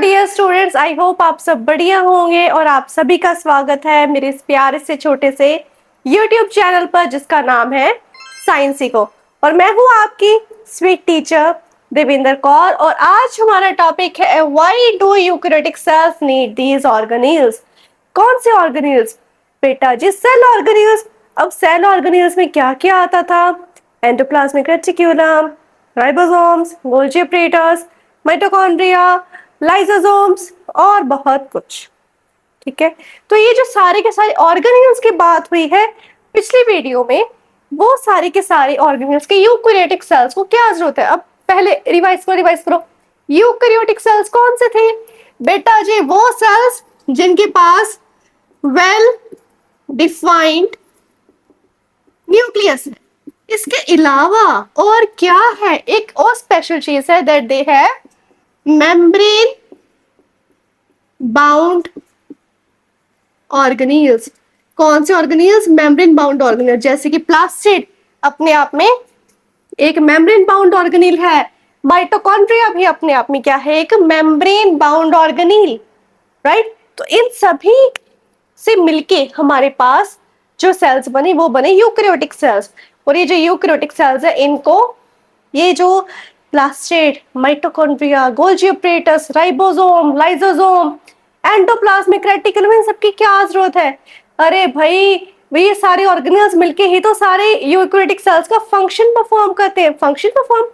Dear students, I hope आप सब बढ़िया होंगे और आप सभी का स्वागत है मेरे इस प्यारे से छोटे से यूट्यूब चैनल पर जिसका नाम है साइंस सीखो। और मैं हूं आपकी स्वीट टीचर देवेंद्र कौर और आज हमारा टॉपिक है why do eukaryotic cells need these organelles. कौन से ऑर्गेनेल्स? बेटा जी सेल ऑर्गेनेल्स। अब सेल ऑर्गेनेल्स में क्या क्या आता था? Endoplasmic reticulum, ribosomes, Golgi apparatus, mitochondria, lysosomes और बहुत कुछ। ठीक है, तो ये जो सारे के सारे ऑर्गेनेल्स की बात हुई है पिछली वीडियो में, वो सारे के सारे ऑर्गेनेल्स के यूकैरियोटिक सेल्स को क्या जरूरत है? अब पहले रिवाइज करो। यूकैरियोटिक सेल्स कौन से थे? बेटा जी वो सेल्स जिनके पास वेल डिफाइंड न्यूक्लियस है। इसके अलावा और क्या है? एक और स्पेशल चीज है दैट दे है मेम्ब्रेन बाउंड ऑर्गेनेल्स। कौन से ऑर्गेनेल्स? Membrane bound organelles. जैसे कि प्लास्टिड अपने आप में एक मेम्ब्रेन बाउंड ऑर्गेनेल है, माइटोकॉन्ड्रिया भी अपने आप में क्या है? एक मेम्ब्रेन बाउंड ऑर्गेनेल, राइट। तो इन सभी से मिलके हमारे पास जो सेल्स बने वो बने यूकैरियोटिक सेल्स। और ये जो यूकैरियोटिक सेल्स है इनको ये जो plastid, mitochondria, Golgi apparatus, ribosome, lysosome, endoplasmic reticulum, इन सबकी क्या जरूरत है? अरे भाई ये सारे ऑर्गेनेल्स मिलके ही तो सारे यूकैरियोटिक सेल्स का फंक्शन परफॉर्म करते हैं। फंक्शन परफॉर्म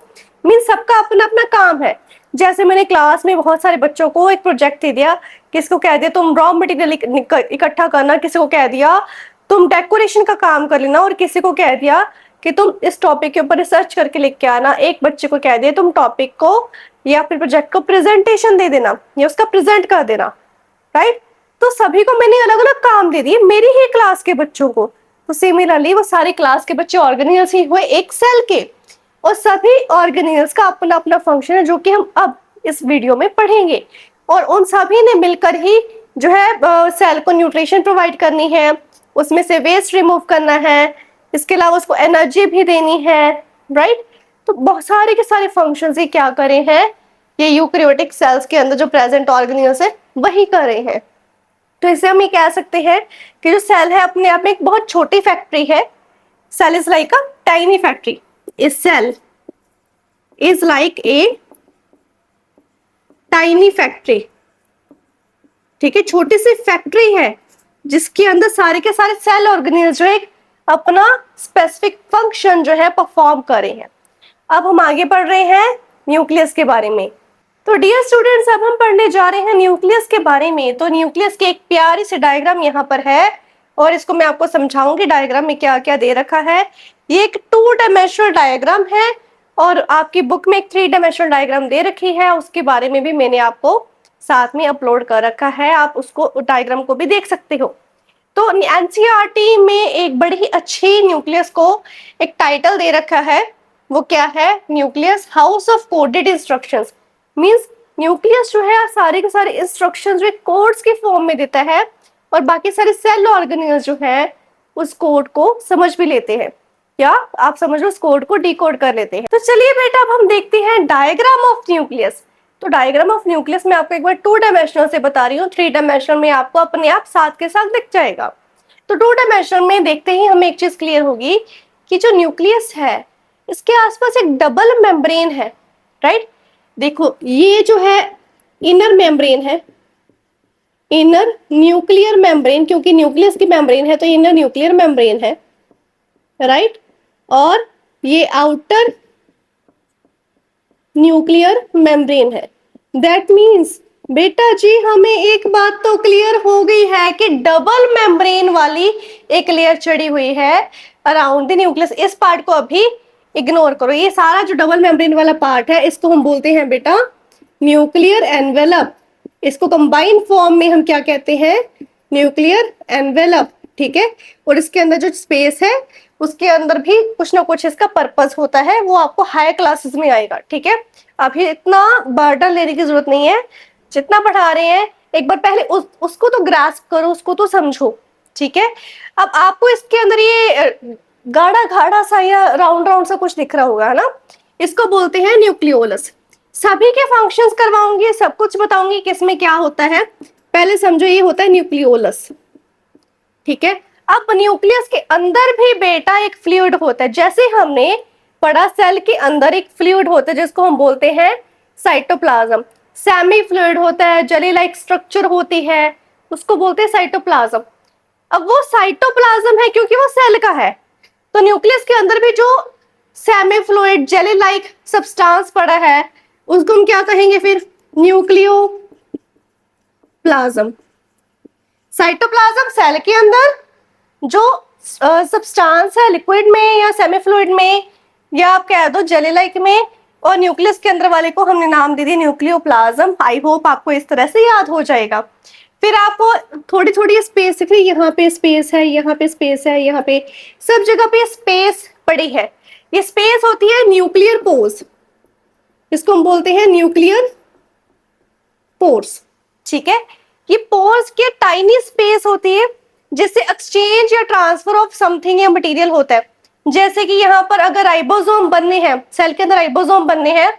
मीन सबका अपना अपना काम है। जैसे मैंने क्लास में बहुत सारे बच्चों को एक प्रोजेक्ट दे दिया, किसको कह दिया तुम रॉ मटेरियल इकट्ठा करना, किसी को कह दिया तुम डेकोरेशन का काम कर लेना और किसी को कह दिया कि तुम इस टॉपिक के ऊपर रिसर्च करके लिख के आना। एक बच्चे को कह दिया तुम टॉपिक को या फिर प्रोजेक्ट को प्रेजेंटेशन दे देना या उसका प्रेजेंट कर देना, राइट। तो सभी को मैंने अलग अलग काम दे दिए, मेरी ही क्लास के बच्चों को। तो सिमिलरली वो सारे क्लास के बच्चे ऑर्गेनेल्स ही हुए एक सेल के, और सभी ऑर्गेनेल्स का अपना अपना फंक्शन है जो कि हम अब इस वीडियो में पढ़ेंगे। और उन सभी ने मिलकर ही जो है सेल को न्यूट्रिशन प्रोवाइड करनी है, उसमें से वेस्ट रिमूव करना है, इसके अलावा उसको एनर्जी भी देनी है, राइट। तो बहुत सारे के सारे फंक्शंस ही क्या करे हैं ये यूकैरियोटिक सेल्स के अंदर जो प्रेजेंट ऑर्गेनेल्स है वही कर रहे हैं। तो इसे हम ये कह सकते हैं कि जो सेल है अपने आप में एक बहुत छोटी फैक्ट्री है। Cell is like a tiny factory. A cell is like a tiny factory. ठीक है, छोटी सी फैक्ट्री है जिसके अंदर सारे के सारे सेल ऑर्गेनेल्स जो है अपना स्पेसिफिक फंक्शन जो है परफॉर्म कर रहे हैं। अब हम आगे बढ़ रहे हैं न्यूक्लियस के बारे में। तो डियर स्टूडेंट्स अब हम पढ़ने जा रहे हैं न्यूक्लियस के बारे में। तो न्यूक्लियस की एक प्यारी सी डायग्राम यहाँ पर है और इसको मैं आपको समझाऊंगी डायग्राम में क्या क्या दे रखा है। ये एक 2 डायमेंशनल डायग्राम है और आपकी बुक में एक 3 डायमेंशनल डायग्राम दे रखी है, उसके बारे में भी मैंने आपको साथ में अपलोड कर रखा है, आप उसको डायग्राम को भी देख सकते हो। तो एनसीईआरटी में एक बड़ी ही अच्छी न्यूक्लियस को एक टाइटल दे रखा है, वो क्या है? Nucleus house of coded instructions. Means nucleus जो है सारे के सारे इंस्ट्रक्शंस जो कोड्स के फॉर्म में देता है और बाकी सारे सेल ऑर्गेनेल्स जो है उस कोड को समझ भी लेते हैं, या आप समझ लो उस कोड को डिकोड कर लेते हैं। तो चलिए बेटा अब हम देखते हैं डायग्राम ऑफ न्यूक्लियस। तो डायग्राम ऑफ न्यूक्लियस मैं आपको एक बार 2 डायमेंशनल से बता रही हूँ, 3 डायमेंशनल में आपको अपने आप साथ के साथ दिख जाएगा। तो 2 डायमेंशनल में देखते ही हमें एक चीज क्लियर होगी कि जो न्यूक्लियस है इसके आसपास एक डबल मेम्ब्रेन है, राइट। देखो ये जो है इनर मेम्ब्रेन है, इनर न्यूक्लियर मेम्ब्रेन, क्योंकि न्यूक्लियस की मेम्ब्रेन है तो इनर न्यूक्लियर मेम्ब्रेन है, राइट। और ये आउटर न्यूक्लियर मेम्ब्रेन है। दैट मीन्स बेटा जी हमें एक बात तो क्लियर हो गई है कि डबल मेम्ब्रेन वाली एक लेयर चढ़ी हुई है अराउंड द न्यूक्लियस। इस पार्ट को अभी इग्नोर करो, ये सारा जो डबल मेम्ब्रेन वाला पार्ट है इसको हम बोलते हैं बेटा न्यूक्लियर एनवेलप। इसको कंबाइंड फॉर्म में हम क्या कहते हैं? न्यूक्लियर एनवेलप, ठीक है। और इसके अंदर जो स्पेस है उसके अंदर भी कुछ ना कुछ इसका पर्पस होता है, वो आपको हायर क्लासेस में आएगा, ठीक है। अभी इतना बर्डन लेने की जरूरत नहीं है, जितना पढ़ा रहे हैं एक बार पहले उसको तो ग्रास्प करो, उसको तो समझो, ठीक है। अब आपको इसके अंदर ये गाढ़ा गाढ़ा सा या राउंड राउंड सा कुछ दिख रहा होगा, है ना, इसको बोलते हैं न्यूक्लियोलस। सभी के फंक्शंस करवाऊंगी, सब कुछ बताऊंगी किसमें क्या होता है। पहले समझो ये होता है न्यूक्लियोलस, ठीक है। अब न्यूक्लियस के अंदर भी बेटा एक फ्लूइड होता है, जैसे हमने पढ़ा सेल के अंदर एक फ्लूइड होता है जिसको हम बोलते हैं साइटोप्लाज्म। सेमी फ्लूइड होता है, जेली लाइक स्ट्रक्चर होती है, उसको बोलते हैं साइटोप्लाज्म। अब वो साइटोप्लाज्म है क्योंकि वो सेल का है, तो न्यूक्लियस के अंदर भी जो semi fluid jelly like substance पड़ा है उसको हम क्या कहेंगे फिर, न्यूक्लियोप्लाज्म। साइटोप्लाज्म सेल के अंदर जो सब्सटेंस है लिक्विड में या सेमी फ्लूइड में या आप कह दो जेली लाइक में, और न्यूक्लियस के अंदर वाले को हमने नाम दे दिया न्यूक्लियोप्लाज्म। आई होप आपको इस तरह से याद हो जाएगा। फिर आपको थोड़ी थोड़ी स्पेस दिख रही है, यहाँ पे स्पेस है, यहाँ पे स्पेस है, यहाँ पे सब जगह पे स्पेस पड़ी है। ये स्पेस होती है न्यूक्लियर पोर्स, इसको हम बोलते हैं न्यूक्लियर पोर्स, ठीक है। ये पोर्स के टाइनी स्पेस होती है जिससे एक्सचेंज या ट्रांसफर ऑफ समथिंग या मटेरियल होता है। जैसे कि यहाँ पर अगर राइबोसोम बनने हैं, सेल के अंदर राइबोसोम बनने हैं,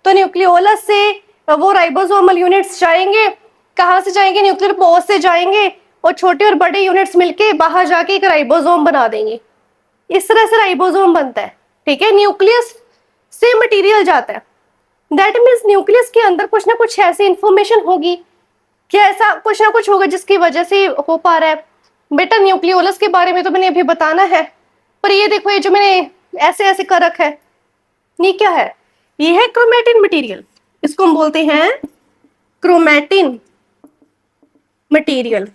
तो न्यूक्लियोलस से वो राइबोसोमल यूनिट्स जाएंगे, कहाँ से जाएंगे, न्यूक्लियर पोर्स से जाएंगे, और छोटे और बड़े यूनिट्स मिलके बाहर जाके एक राइबोसोम बना देंगे। इस तरह से राइबोसोम बनता है, ठीक है। न्यूक्लियस से मटेरियल जाता है, दैट मीन्स न्यूक्लियस के अंदर कुछ ना कुछ ऐसी इंफॉर्मेशन होगी, क्या ऐसा कुछ ना कुछ होगा जिसकी वजह से हो पा रहा है। बेटा न्यूक्लियोलस के बारे में तो मैंने अभी बताना है, पर ये देखो ये जो मैंने ऐसे ऐसे कर रखा है, ये क्या है, ये है क्रोमेटिन मटेरियल, इसको हम बोलते हैं क्रोमेटिन मटेरियल।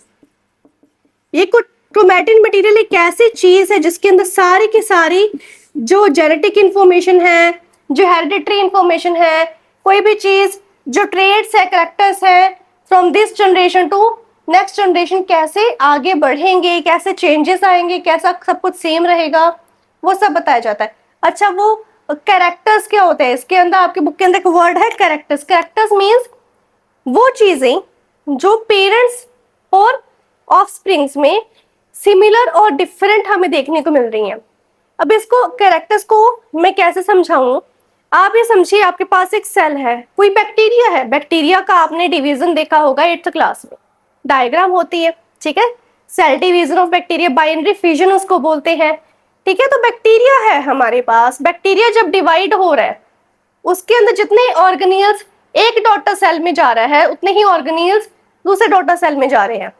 ये क्रोमेटिन मटेरियल एक ऐसी चीज है जिसके अंदर सारी की सारी जो जेनेटिक इंफॉर्मेशन है, जो हेरिडिटरी इंफॉर्मेशन है, कोई भी चीज जो ट्रेड्स है, कैरेक्टर्स है, from this generation to next generation कैसे आगे बढ़ेंगे, कैसे चेंजेस आएंगे, कैसा सब कुछ सेम रहेगा, वो सब बताया जाता है। अच्छा वो कैरेक्टर्स क्या होते हैं, इसके अंदर आपके बुक के अंदर एक वर्ड है कैरेक्टर्स। कैरेक्टर्स मीन्स वो चीजें जो पेरेंट्स और ऑफस्प्रिंग्स में सिमिलर और डिफरेंट हमें देखने को मिल रही हैं। अब इसको कैरेक्टर्स को मैं कैसे समझाऊं, आप ये समझिए आपके पास एक सेल है, कोई बैक्टीरिया है, बैक्टीरिया का आपने डिवीजन देखा होगा 8th क्लास में, डायग्राम होती है, ठीक है। Cell division of bacteria, binary fission उसको बोलते हैं, ठीक है। तो बैक्टीरिया है हमारे पास, बैक्टीरिया जब डिवाइड हो रहा है उसके अंदर जितने ऑर्गेनियल्स एक डॉटर सेल में जा रहा है उतने ही ऑर्गेनियल्स दूसरे डॉटर सेल में जा रहे हैं।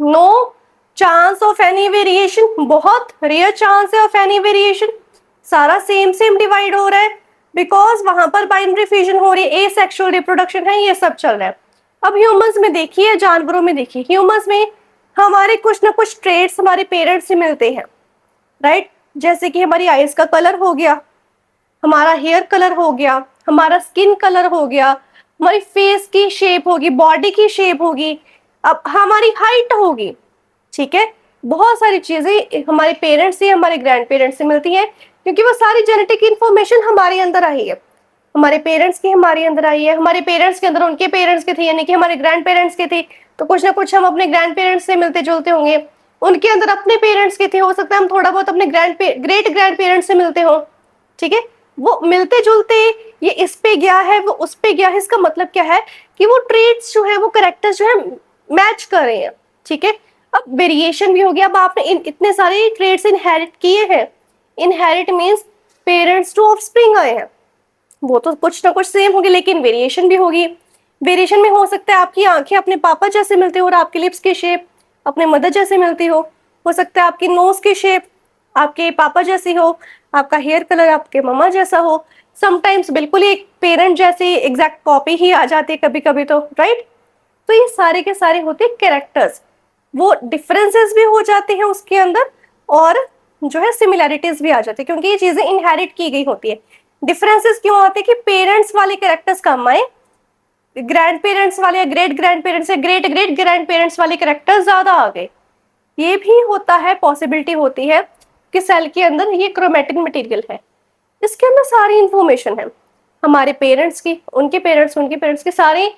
No chance of any variation, बहुत रेयर चांस है ऑफ एनी वेरिएशन, सारा सेम सेम डिवाइड हो रहा है बिकॉज वहां पर बाइनरी फिजन हो रही है, एसेक्सुअल रिप्रोडक्शन है, ये सब चल रहा है। अब ह्यूमंस में देखिए, जानवरों में देखिए, ह्यूमंस में हमारे कुछ ना कुछ ट्रेड्स हमारे पेरेंट्स से मिलते हैं, राइट। जैसे कि हमारी आईज का कलर हो गया, हमारा हेयर कलर हो गया, हमारा स्किन कलर हो गया, हमारी फेस की शेप होगी, बॉडी की शेप होगी, अब हमारी हाइट होगी, ठीक है। बहुत सारी चीजें हमारे पेरेंट्स से, हमारे ग्रैंड पेरेंट्स से मिलती हैं क्योंकि वो सारी जेनेटिक इंफॉर्मेशन हमारे अंदर आई है, हमारे पेरेंट्स की हमारे अंदर आई है, हमारे पेरेंट्स के अंदर उनके पेरेंट्स के थे, यानी कि हमारे ग्रैंड पेरेंट्स के थे, तो कुछ ना कुछ हम अपने ग्रैंड पेरेंट्स से मिलते जुलते होंगे, उनके अंदर अपने पेरेंट्स के थे, हो सकता है हम थोड़ा बहुत अपने ग्रेट ग्रैंड पेरेंट्स से मिलते हो, ठीक है। वो मिलते जुलते ये इस पे गया है, वो उस पे गया है, इसका मतलब क्या है कि वो ट्रेड्स जो है, वो कैरेक्टर्स जो है मैच कर रहे हैं, ठीक है। अब वेरिएशन भी हो गया, अब आपने इतने सारे ट्रेड्स इनहेरिट किए हैं, inherit means parents to offspring आए हैं, वो तो कुछ ना कुछ सेम होगी लेकिन वेरिएशन भी होगी। वेरिएशन में हो सकता है आपकी आंखें अपने पापा जैसे मिलती हो और आपकी लिप्स की शेप अपने मदर जैसे मिलती हो सकता है आपकी नोज की शेप आपके पापा जैसी हो, आपका हेयर कलर आपके मम्मा जैसा हो, समटाइम्स बिल्कुल ही एक पेरेंट जैसी एग्जैक्ट कॉपी ही आ जाती है कभी कभी तो, राइट। तो ये सारे के सारे होते हैं कैरेक्टर्स, वो डिफरेंसेस भी हो जाते हैं उसके अंदर और जो है सिमिलैरिटीज भी आ जाती है क्योंकि ये चीजें इनहेरिट की गई होती है। डिफरेंसेस क्यों आते हैं कि पेरेंट्स वाले कैरेक्टर्स कम आए, ग्रैंड पेरेंट्स वाले या ग्रेट ग्रैंड पेरेंट्स या ग्रेट ग्रेट ग्रैंड पेरेंट्स वाले कैरेक्टर्स ज्यादा आ गए। ये भी होता है, पॉसिबिलिटी होती है कि सेल के अंदर ये क्रोमेटिन मटेरियल है, इसके अंदर सारी इंफॉर्मेशन है हमारे पेरेंट्स की, उनके पेरेंट्स की सारी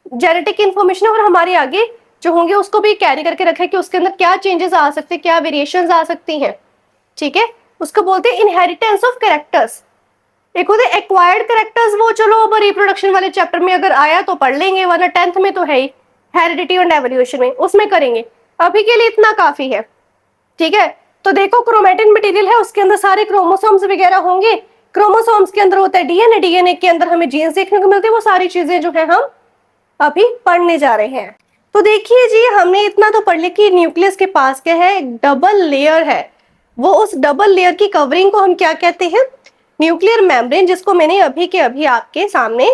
जेनेटिक इंफॉर्मेशन और हमारे आगे जो होंगे उसको भी कैरी करके रखा है कि उसके अंदर क्या चेंजेस आ सकते हैं, क्या वेरिएशंस आ सकती हैं, ठीक है। उसको बोलते हैं इनहेरिटेंस ऑफ कैरेक्टर्स। एक होते एक्वायर्ड कैरेक्टर्स, वो चलो अब रिप्रोडक्शन वाले चैप्टर में अगर आया तो पढ़ लेंगे, वरना 10th में तो है ही, हेरिडिटी एंड एवोल्यूशन में, उसमें करेंगे। अभी के लिए इतना काफी है, ठीक है। तो देखो क्रोमेटिन मटेरियल है, उसके अंदर सारे क्रोमोसोम्स वगैरह होंगे, क्रोमोसोम्स के अंदर होता है डीएनए, डीएनए के अंदर हमें जीन्स देखने को मिलते हैं, वो सारी चीजें जो है हम अभी पढ़ने जा रहे हैं। तो देखिए जी, हमने इतना तो पढ़ लिया कि न्यूक्लियस के पास क्या है, डबल लेयर है। वो उस डबल लेयर की कवरिंग को हम क्या कहते हैं, न्यूक्लियर मेम्ब्रेन, जिसको मैंने अभी के अभी आपके सामने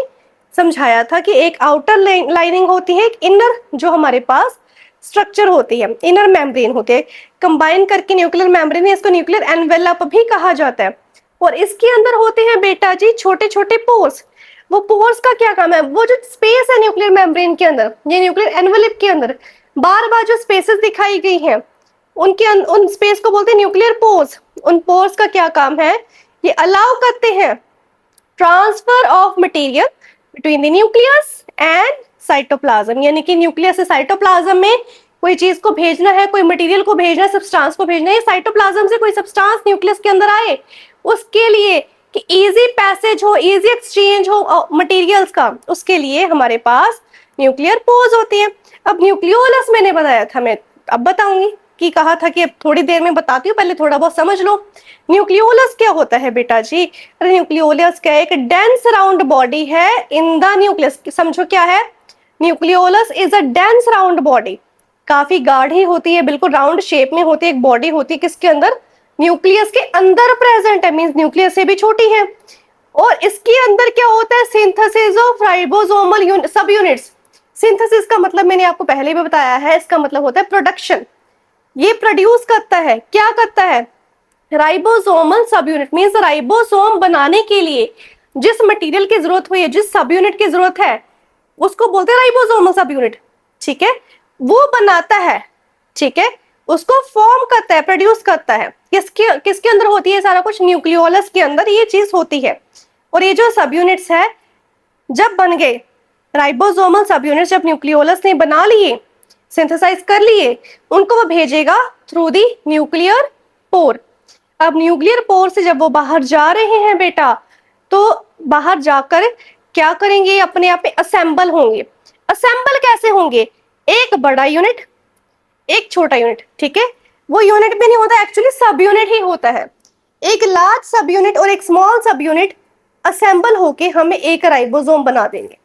समझाया था कि एक आउटर लाइनिंग होती है, एक इनर जो हमारे पास स्ट्रक्चर होती है, इनर मेम्ब्रेन होते हैं, कंबाइन करके न्यूक्लियर मेम्ब्रेन है, इसको न्यूक्लियर एनवेलप भी कहा जाता है। और इसके अंदर होते हैं बेटा जी छोटे छोटे पोर्स। वो पोर्स का क्या काम है, वो जो स्पेस है न्यूक्लियर मेम्ब्रेन के अंदर, ये न्यूक्लियर एनवेलप के अंदर बार बार जो स्पेसेस दिखाई गई हैं, उन स्पेस को बोलते हैं न्यूक्लियर पोर्स। उन पोर्स का क्या काम है, ये अलाउ करते हैं transfer of material between the nucleus and cytoplasm, यानी कि न्यूक्लियस से साइटोप्लाज्म में कोई चीज को भेजना है, कोई मटेरियल को भेजना है, सब्सटेंस को भेजना है, साइटोप्लाज्म से कोई सब्सटेंस न्यूक्लियस के अंदर आए, उसके लिए कि इजी पैसेज हो, इजी एक्सचेंज हो मटेरियल्स का, उसके लिए हमारे पास न्यूक्लियर पोर्स होती है। अब न्यूक्लियोलस मैंने बताया था, मैं अब बताऊंगी कि कहा था कि अब थोड़ी देर में बताती हूँ, पहले थोड़ा बहुत समझ लो। न्यूक्लियोलस क्या होता है बेटा जी, न्यूक्लियोलस क्या है, एक डेंस राउंड बॉडी है इन द न्यूक्लियस। समझो क्या है, nucleolus is a dense round body, काफी गाढ़ी होती है, बिल्कुल राउंड शेप में होती है, एक बॉडी होती है किसके अंदर, न्यूक्लियस के अंदर प्रेजेंट है, मींस न्यूक्लियस से भी छोटी है। और इसके अंदर क्या होता है, सिंथेसिस ऑफ राइबोसोमल सब यूनिट्स। सिंथेसिस का मतलब मैंने आपको पहले भी बताया है, इसका मतलब होता है प्रोडक्शन। ये प्रोड्यूस करता है, क्या करता है, राइबोसोमल सब यूनिट, मींस राइबोसोम बनाने के लिए जिस मटेरियल की जरूरत हुई है, जिस सब यूनिट की जरूरत है, उसको बोलते हैं राइबोसोमल सब यूनिट, ठीक है। वो बनाता है, ठीक है, उसको फॉर्म करता है, प्रोड्यूस करता है, किसके किसके अंदर होती है सारा कुछ, न्यूक्लियोलस के अंदर ये चीज होती है। और ये जो सब यूनिट्स है जब बन गए, राइबोसोमल सब यूनिट्स जब न्यूक्लियोलस ने बना लिए, सिंथेसाइज कर लिए, उनको वो भेजेगा थ्रू दी न्यूक्लियर पोर। अब न्यूक्लियर पोर से जब वो बाहर जा रहे हैं बेटा, तो बाहर जाकर क्या करेंगे, अपने आप में असेंबल होंगे। असेंबल कैसे होंगे, एक बड़ा यूनिट एक छोटा यूनिट, ठीक है, वो यूनिट भी नहीं होता, एक्चुअली सब यूनिट ही होता है। एक लार्ज सब यूनिट और एक स्मॉल सब यूनिट असेंबल होके हमें एक राइबोसोम बना देंगे,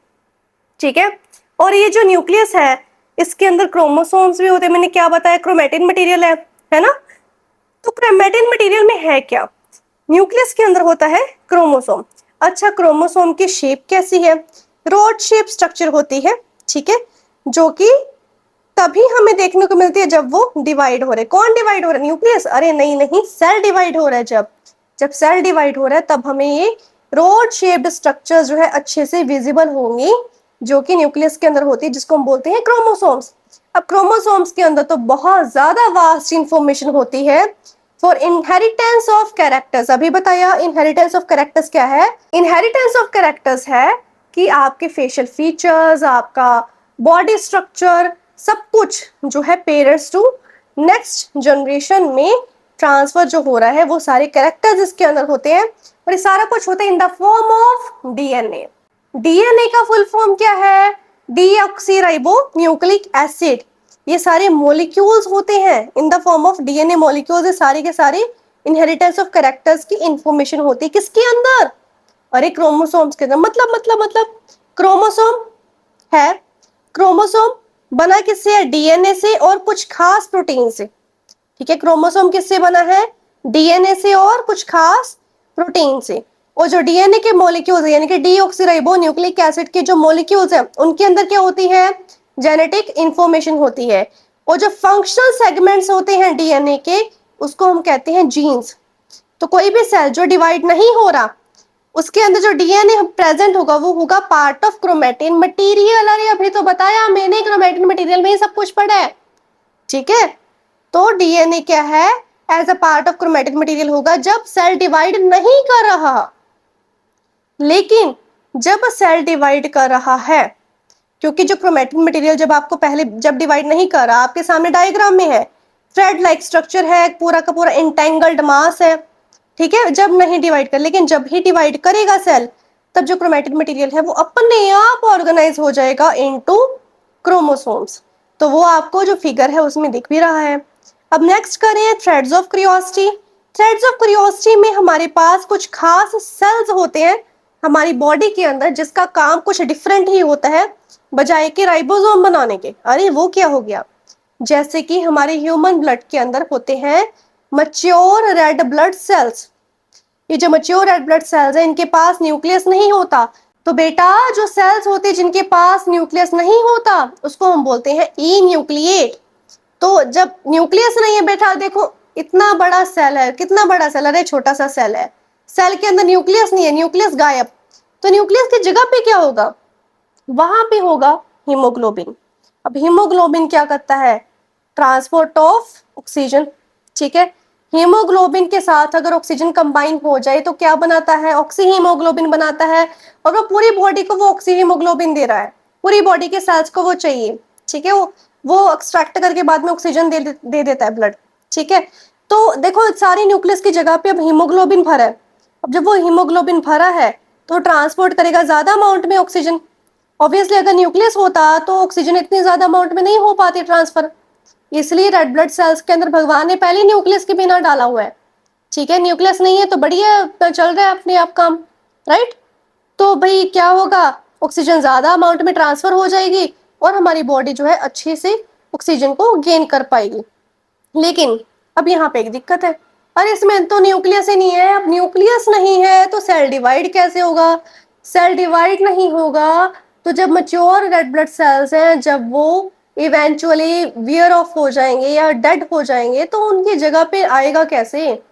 ठीक है। और ये जो न्यूक्लियस है, इसके अंदर क्रोमोसोम्स भी होते हैं, मैंने क्या बताया, क्रोमेटिन मटेरियल है ना। तो क्रोमेटिन मटेरियल में है क्या, न्यूक्लियस के अंदर होता है क्रोमोसोम। अच्छा, क्रोमोसोम की शेप कैसी है, रॉड शेप स्ट्रक्चर होती है, ठीक है, जो कि तभी हमें देखने को मिलती है जब वो डिवाइड हो रहे। कौन डिवाइड हो रहा है, न्यूक्लियस, अरे नहीं नहीं, सेल डिवाइड हो रहा है। जब सेल डिवाइड हो रहा है तब हमें ये रॉड शेप्ड स्ट्रक्चर जो है अच्छे से विजिबल होंगी, जो कि न्यूक्लियस के अंदर होती है, जिसको हम बोलते हैं क्रोमोसोम्स। अब क्रोमोसोम्स के अंदर तो बहुत ज्यादा वास्ट इंफॉर्मेशन होती है फॉर इनहेरिटेंस ऑफ कैरेक्टर्स। अभी बताया इनहेरिटेंस ऑफ कैरेक्टर्स क्या है, इनहेरिटेंस ऑफ कैरेक्टर्स है कि आपके फेशियल फीचर्स, आपका बॉडी स्ट्रक्चर, सब कुछ जो है पेरेंट्स टू नेक्स्ट जनरेशन में ट्रांसफर जो हो रहा है, वो सारे कैरेक्टर्स इसके अंदर होते हैं। और ये सारा कुछ होता है in the form of DNA. DNA का फुल फॉर्म क्या है, डीऑक्सीराइबो न्यूक्लिक एसिड। ये सारे मॉलिक्यूल्स होते हैं in the form of DNA molecules. ये सारे के सारे इनहेरिटेंस ऑफ कैरेक्टर्स की इंफॉर्मेशन होती है किसके अंदर, अरे क्रोमोसोम्स के अंदर। मतलब क्रोमोसोम है, क्रोमोसोम बना किससे है, डीएनए से और कुछ खास प्रोटीन से, ठीक है। क्रोमोसोम किससे बना है, डीएनए से और कुछ खास प्रोटीन से। और जो डीएनए के मॉलिक्यूल्स यानी कि डीऑक्सीराइबो न्यूक्लिक एसिड के जो मॉलिक्यूल्स हैं, उनके अंदर क्या होती है, जेनेटिक इंफॉर्मेशन होती है। और जो फंक्शनल सेगमेंट्स होते हैं डीएनए के, उसको हम कहते हैं जीन्स। तो कोई भी सेल जो डिवाइड नहीं हो रहा, उसके अंदर जो डीएनए प्रेजेंट होगा वो होगा पार्ट ऑफ क्रोमेटिन मटेरियल। अरे अभी तो बताया मैंने, क्रोमेटिन मटेरियल में ही सब कुछ पढ़ा है, ठीक है। तो डीएनए क्या है, as a part of chromatin material होगा जब सेल डिवाइड नहीं कर रहा। लेकिन जब सेल डिवाइड कर रहा है, क्योंकि जो क्रोमेटिन मटेरियल जब आपको पहले जब डिवाइड नहीं कर रहा, आपके सामने डायग्राम में है, थ्रेड लाइक स्ट्रक्चर है, पूरा का पूरा इंटेंगल्ड मास है, ठीक है, जब नहीं डिवाइड कर, लेकिन जब ही डिवाइड करेगा सेल, तब जो क्रोमेटिड मटेरियल है वो अपने आप ऑर्गेनाइज हो जाएगा इनटू क्रोमोसोम्स। तो वो आपको जो फिगर है उसमें दिख भी रहा है। अब नेक्स्ट करें threads of curiosity. Threads of curiosity में हमारे पास कुछ खास सेल्स होते हैं हमारी बॉडी के अंदर जिसका काम कुछ डिफरेंट ही होता है बजाय कि राइबोसोम बनाने के। अरे वो क्या हो गया, जैसे कि हमारे ह्यूमन ब्लड के अंदर होते हैं मैच्योर रेड ब्लड सेल्स। ये जो मैच्योर रेड ब्लड सेल्स है इनके पास न्यूक्लियस नहीं होता। तो बेटा जो सेल्स होते हैं जिनके पास न्यूक्लियस नहीं होता उसको हम बोलते हैं ई न्यूक्लिएट। तो जब न्यूक्लियस नहीं है बेटा, देखो इतना बड़ा सेल है, कितना बड़ा सेल है, छोटा सा सेल है, सेल के अंदर न्यूक्लियस नहीं है, न्यूक्लियस गायब। तो न्यूक्लियस की जगह पे क्या होगा, वहां पे होगा हीमोग्लोबिन। अब हीमोग्लोबिन क्या करता है, ट्रांसपोर्ट ऑफ ऑक्सीजन। ठीक है, हीमोग्लोबिन के साथ अगर ऑक्सीजन कंबाइन हो जाए तो क्या बनाता है, ऑक्सी हीमोग्लोबिन बनाता है। और वो पूरी बॉडी को वो ऑक्सी हीमोग्लोबिन दे रहा है, पूरी बॉडी के सेल्स को वो चाहिए। ठीक है, वो एक्सट्रैक्ट करके बाद में ऑक्सीजन दे देता है ब्लड। ठीक है, तो देखो सारी न्यूक्लियस की जगह पे अब हीमोग्लोबिन भरा है। अब जब वो हीमोग्लोबिन भरा है तो ट्रांसपोर्ट करेगा ज्यादा अमाउंट में ऑक्सीजन। ऑब्वियसली अगर न्यूक्लियस होता तो ऑक्सीजन इतनी ज्यादा अमाउंट में नहीं हो पाती ट्रांसफर, इसलिए रेड ब्लड सेल्स के अंदर भगवान ने पहले न्यूक्लियस के बिना डाला हुआ है। ठीक है, न्यूक्लियस नहीं है तो बढ़िया चल रहा है अपने आप काम, राइट। तो भाई क्या होगा, ऑक्सीजन ज्यादा अमाउंट में ट्रांसफर हो जाएगी और हमारी बॉडी जो है अच्छे से ऑक्सीजन को गेन कर पाएगी। लेकिन अब यहाँ पे एक दिक्कत है, अरे इसमें तो न्यूक्लियस ही नहीं है। अब न्यूक्लियस नहीं है तो सेल डिवाइड कैसे होगा, सेल डिवाइड नहीं होगा तो जब मैच्योर रेड ब्लड सेल्स हैं जब वो इवेंचुअली वियर ऑफ हो जाएंगे या डेड हो जाएंगे तो उनकी जगह पे आएगा कैसे।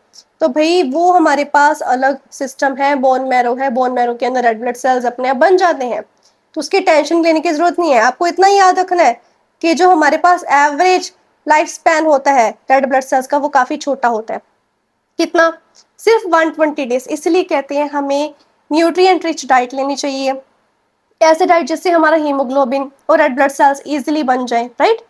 तो भाई वो हमारे पास अलग सिस्टम है, बोन मैरो है, बोन मैरो के अंदर रेड ब्लड सेल्स अपने आप बन जाते हैं, तो उसकी टेंशन लेने की जरूरत नहीं है। आपको इतना ही याद रखना है कि जो हमारे पास एवरेज लाइफ स्पैन होता है रेड ब्लड सेल्स का वो काफी छोटा होता है। कितना, सिर्फ 120 डेज। इसलिए कहते हैं हमें न्यूट्रिएंट रिच डाइट लेनी चाहिए, ऐसे डाइट जिससे हमारा हीमोग्लोबिन और रेड ब्लड सेल्स इजीली बन जाए, राइट।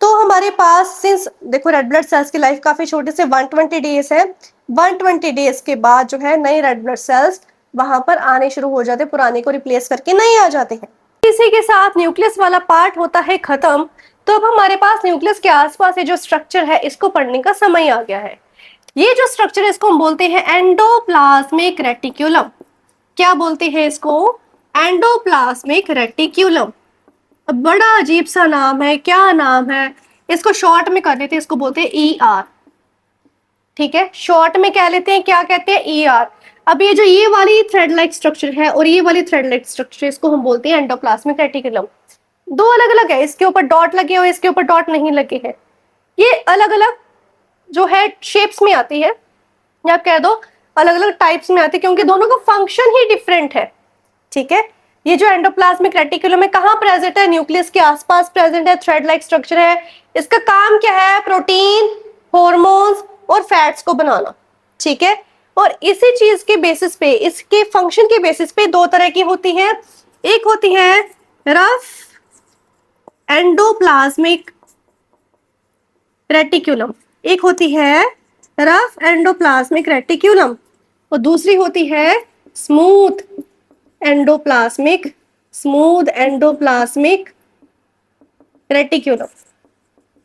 तो हमारे पास सिंस देखो रेड ब्लड सेल्स की लाइफ काफी छोटी से 120 डेज है, 120 डेज के बाद जो है नए रेड ब्लड सेल्स वहां पर आने शुरू हो जाते, पुराने को रिप्लेस करके नए आ जाते हैं। इसी के साथ न्यूक्लियस वाला पार्ट होता है खत्म। तो अब हमारे पास न्यूक्लियस के आसपास ये जो स्ट्रक्चर है इसको पढ़ने का समय आ गया है। ये जो स्ट्रक्चर है इसको हम बोलते हैं एंडोप्लाज्मिक रेटिक्यूलम। क्या बोलते हैं इसको, एंडोप्लाज्मिक रेटिक्यूलम। बड़ा अजीब सा नाम है, क्या नाम है, इसको शॉर्ट में कर लेते हैं, इसको बोलते हैं ER। ठीक है, शॉर्ट में कह लेते हैं, क्या कहते हैं, ER। अब ये जो ये वाली थ्रेड लाइक स्ट्रक्चर है और ये वाली थ्रेड लाइक स्ट्रक्चर इसको हम बोलते हैं एंडोप्लाज्मिक रेटिकुलम। दो अलग अलग है, इसके ऊपर डॉट लगे हुए, इसके ऊपर डॉट नहीं लगे हैं। ये अलग अलग जो है शेप्स में आती है, या कह दो अलग अलग टाइप्स में आती है, क्योंकि दोनों का फंक्शन ही डिफरेंट है। ठीक है, ये जो एंडोप्लाज्मिक रेटिकुलम है कहाँ प्रेजेंट है, न्यूक्लियस के आसपास प्रेजेंट है, थ्रेड लाइक स्ट्रक्चर है। इसका काम क्या है, प्रोटीन, हॉर्मोन्स और फैट्स को बनाना। ठीक है, और इसी चीज के बेसिस पे, इसके फंक्शन के बेसिस पे दो तरह की होती है, एक होती है रफ एंडोप्लाज्मिक रेटिकुलम, एक होती है रफ एंडोप्लाज्मिक रेटिकुलम और दूसरी होती है स्मूथ एंडोप्लाज्मिक रेटिकुलम।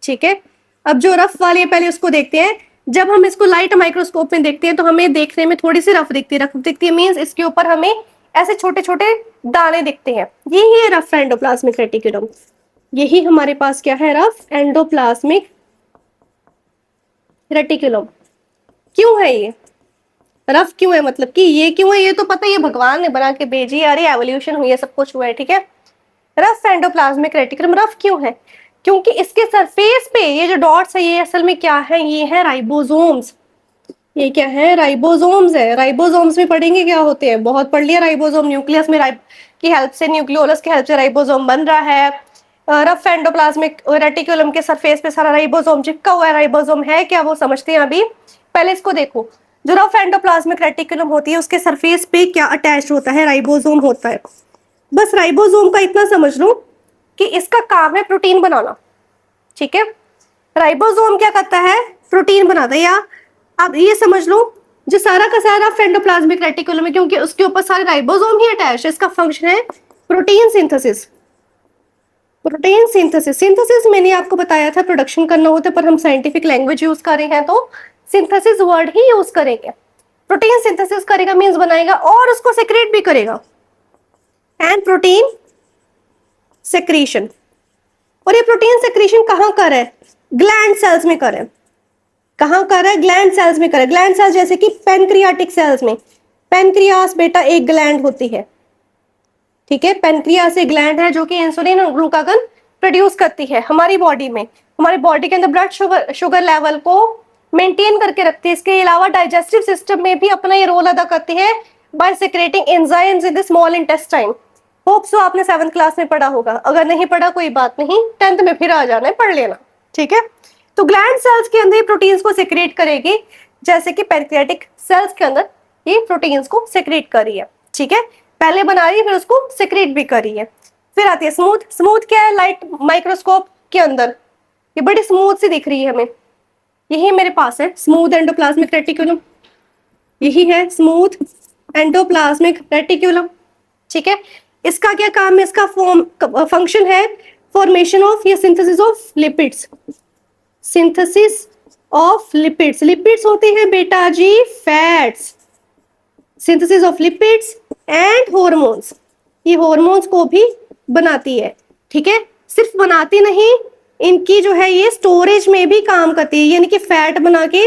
ठीक है, अब जो रफ वाली है पहले उसको देखते हैं। जब हम इसको लाइट माइक्रोस्कोप में देखते हैं तो हमें देखने में थोड़ी सी रफ दिखती है, मींस इसके ऊपर हमें ऐसे छोटे छोटे दाने दिखते हैं, यही है रफ एंडोप्लाज्मिक रेटिकुलम। यही हमारे पास क्या है, रफ एंडोप्लाज्मिक रेटिकुलम। क्यों है ये रफ, क्यों है, मतलब कि ये क्यों है ये तो पता है, ये भगवान ने बना के भेजी, अरे एवोल्यूशन हुई है, सब कुछ हुआ है। ठीक है, रफ एंडोप्लाज्मिक रेटिकुलम रफ क्यों है, क्योंकि इसके सरफेस पे ये जो डॉट्स है ये असल में क्या है, ये है राइबोसोम्स। ये क्या है, राइबोसोम्स है। राइबोसोम्स में पढ़ेंगे क्या होते हैं, बहुत पढ़ लिया राइबोसोम, न्यूक्लियस में की हेल्प से, न्यूक्लियोलस की हेल्प से राइबोसोम बन रहा है। रफ एंडोप्लाज्मिक रेटिकुलम के सरफेस पे सारा राइबोसोम चिपका हुआ है। राइबोसोम है क्या वो समझते हैं अभी, पहले इसको देखो। जो रफ एंडोप्लाज्मिक रेटिकुलम होती है उसके सरफेस पे क्या अटैच होता है, राइबोसोम होता है। बस राइबोसोम का इतना समझ लो कि इसका काम है प्रोटीन बनाना। ठीक है, राइबोसोम क्या करता है, प्रोटीन बनाता है। या अब ये समझ लो जो सारा का सारा एंडोप्लाज्मिक रेटिकुलम है, क्योंकि उसके ऊपर सारे राइबोसोम ही अटैच है। इसका फंक्शन है protein synthesis. Protein synthesis, synthesis मैंने आपको बताया था प्रोडक्शन करना होता है, पर हम साइंटिफिक लैंग्वेज यूज कर रहे हैं तो सिंथेसिस वर्ड ही यूज करेंगे। प्रोटीन सिंथेसिस करेगा मींस बनाएगा और उसको सेक्रेट भी करेगा। एंड प्रोटीन सेक्रीशन, और ये प्रोटीन सेक्रीशन कहाँ कर है? ग्लैंड सेल्स में कर है। कहाँ कर है? ग्लैंड सेल्स में कर है। ग्लैंड सेल्स जैसे कि पेनक्रियाटिक सेल्स में। पेनक्रियास बेटा एक ग्लैंड होती है, ठीक है। पेनक्रियास एक ग्लैंड है जो कि इंसुलिन और ग्लूकागन प्रोड्यूस करती है हमारी बॉडी में। हमारी बॉडी के अंदर ब्लड शुगर लेवल को मेंटेन करके रखती है। इसके अलावा डाइजेस्टिव सिस्टम में भी अपना ये रोल अदा करती है by secreting enzymes in the small intestine. Hope so आपने 7th क्लास में पढ़ा होगा, अगर नहीं पढ़ा कोई बात नहीं, 10th में फिर आ जाना है, पढ़ लेना, ठीक है। तो ग्लैंड सेल्स के अंदर प्रोटीन्स को सेक्रेट करेगी, जैसे कि पैनक्रियाटिक सेल्स के अंदर ये प्रोटीन्स को सेक्रेट कर रही है, ठीक है। पहले बना रही है, फिर उसको सेक्रेट भी कर रही है। फिर आती है स्मूथ। स्मूथ क्या है? लाइट माइक्रोस्कोप के अंदर ये बड़ी स्मूथ सी दिख रही है हमें। यही मेरे पास है स्मूथ एंडोप्लाज्मिक रेटिकुलम, यही है स्मूथ एंडोप्लाज्मिक रेटिकुलम, ठीक है। इसका क्या काम है? इसका फंक्शन है फॉर्मेशन ऑफ या synthesis of lipids. Synthesis of lipids, lipids होते हैं बेटा जी fats. Synthesis of lipids and hormones, ये हॉर्मोन्स को भी बनाती है, ठीक है। सिर्फ बनाती नहीं, इनकी जो है ये स्टोरेज में भी काम करती है, यानी कि फैट बना के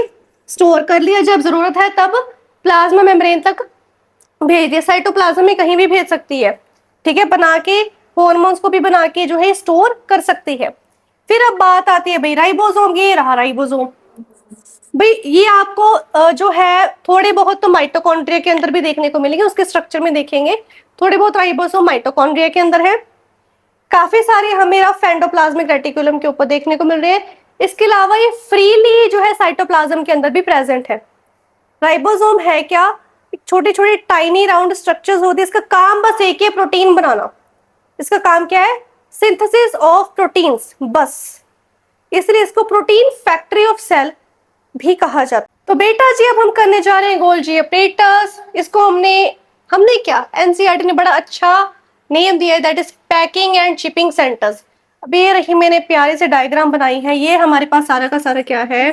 स्टोर कर लिया, जब जरूरत है तब प्लाज्मा मेम्ब्रेन तक भेज दिया, साइटोप्लाज्म में कहीं भी भेज सकती है, ठीक है। बना के हॉर्मोन्स को भी बना के जो है स्टोर कर सकती है। फिर अब बात आती है भाई राइबोसोम, ये रहा राइबोसोम। भाई ये आपको जो है थोड़े बहुत तो माइटोकॉन्ड्रिया के अंदर भी देखने को मिलेंगे, उसके स्ट्रक्चर में देखेंगे। थोड़े बहुत राइबोसोम माइटोकॉन्ड्रिया के अंदर है, काफी सारे हमें एंडोप्लाज्मिक रेटिकुलम के ऊपर देखने को मिल रहे हैं। इसके अलावा ये फ्रीली जो है साइटोप्लाज्म के अंदर भी प्रेजेंट है। राइबोसोम है क्या? छोटे छोटे टाइनी राउंड स्ट्रक्चर्स होते हैं, इसका काम बस एक ही, प्रोटीन बनाना। इसका काम क्या है? सिंथेसिस ऑफ प्रोटीन्स, बस। इसलिए इसको प्रोटीन फैक्ट्री ऑफ सेल भी कहा जाता है। तो बेटा जी अब हम करने जा रहे हैं गोल्जी अपरेटस। इसको हमने क्या, एनसीईआरटी ने बड़ा अच्छा नेम दिया है, that is packing and shipping centres. अब ये रही मैंने प्यारे से डायग्राम बनाई है, ये हमारे पास सारा का सारा क्या है?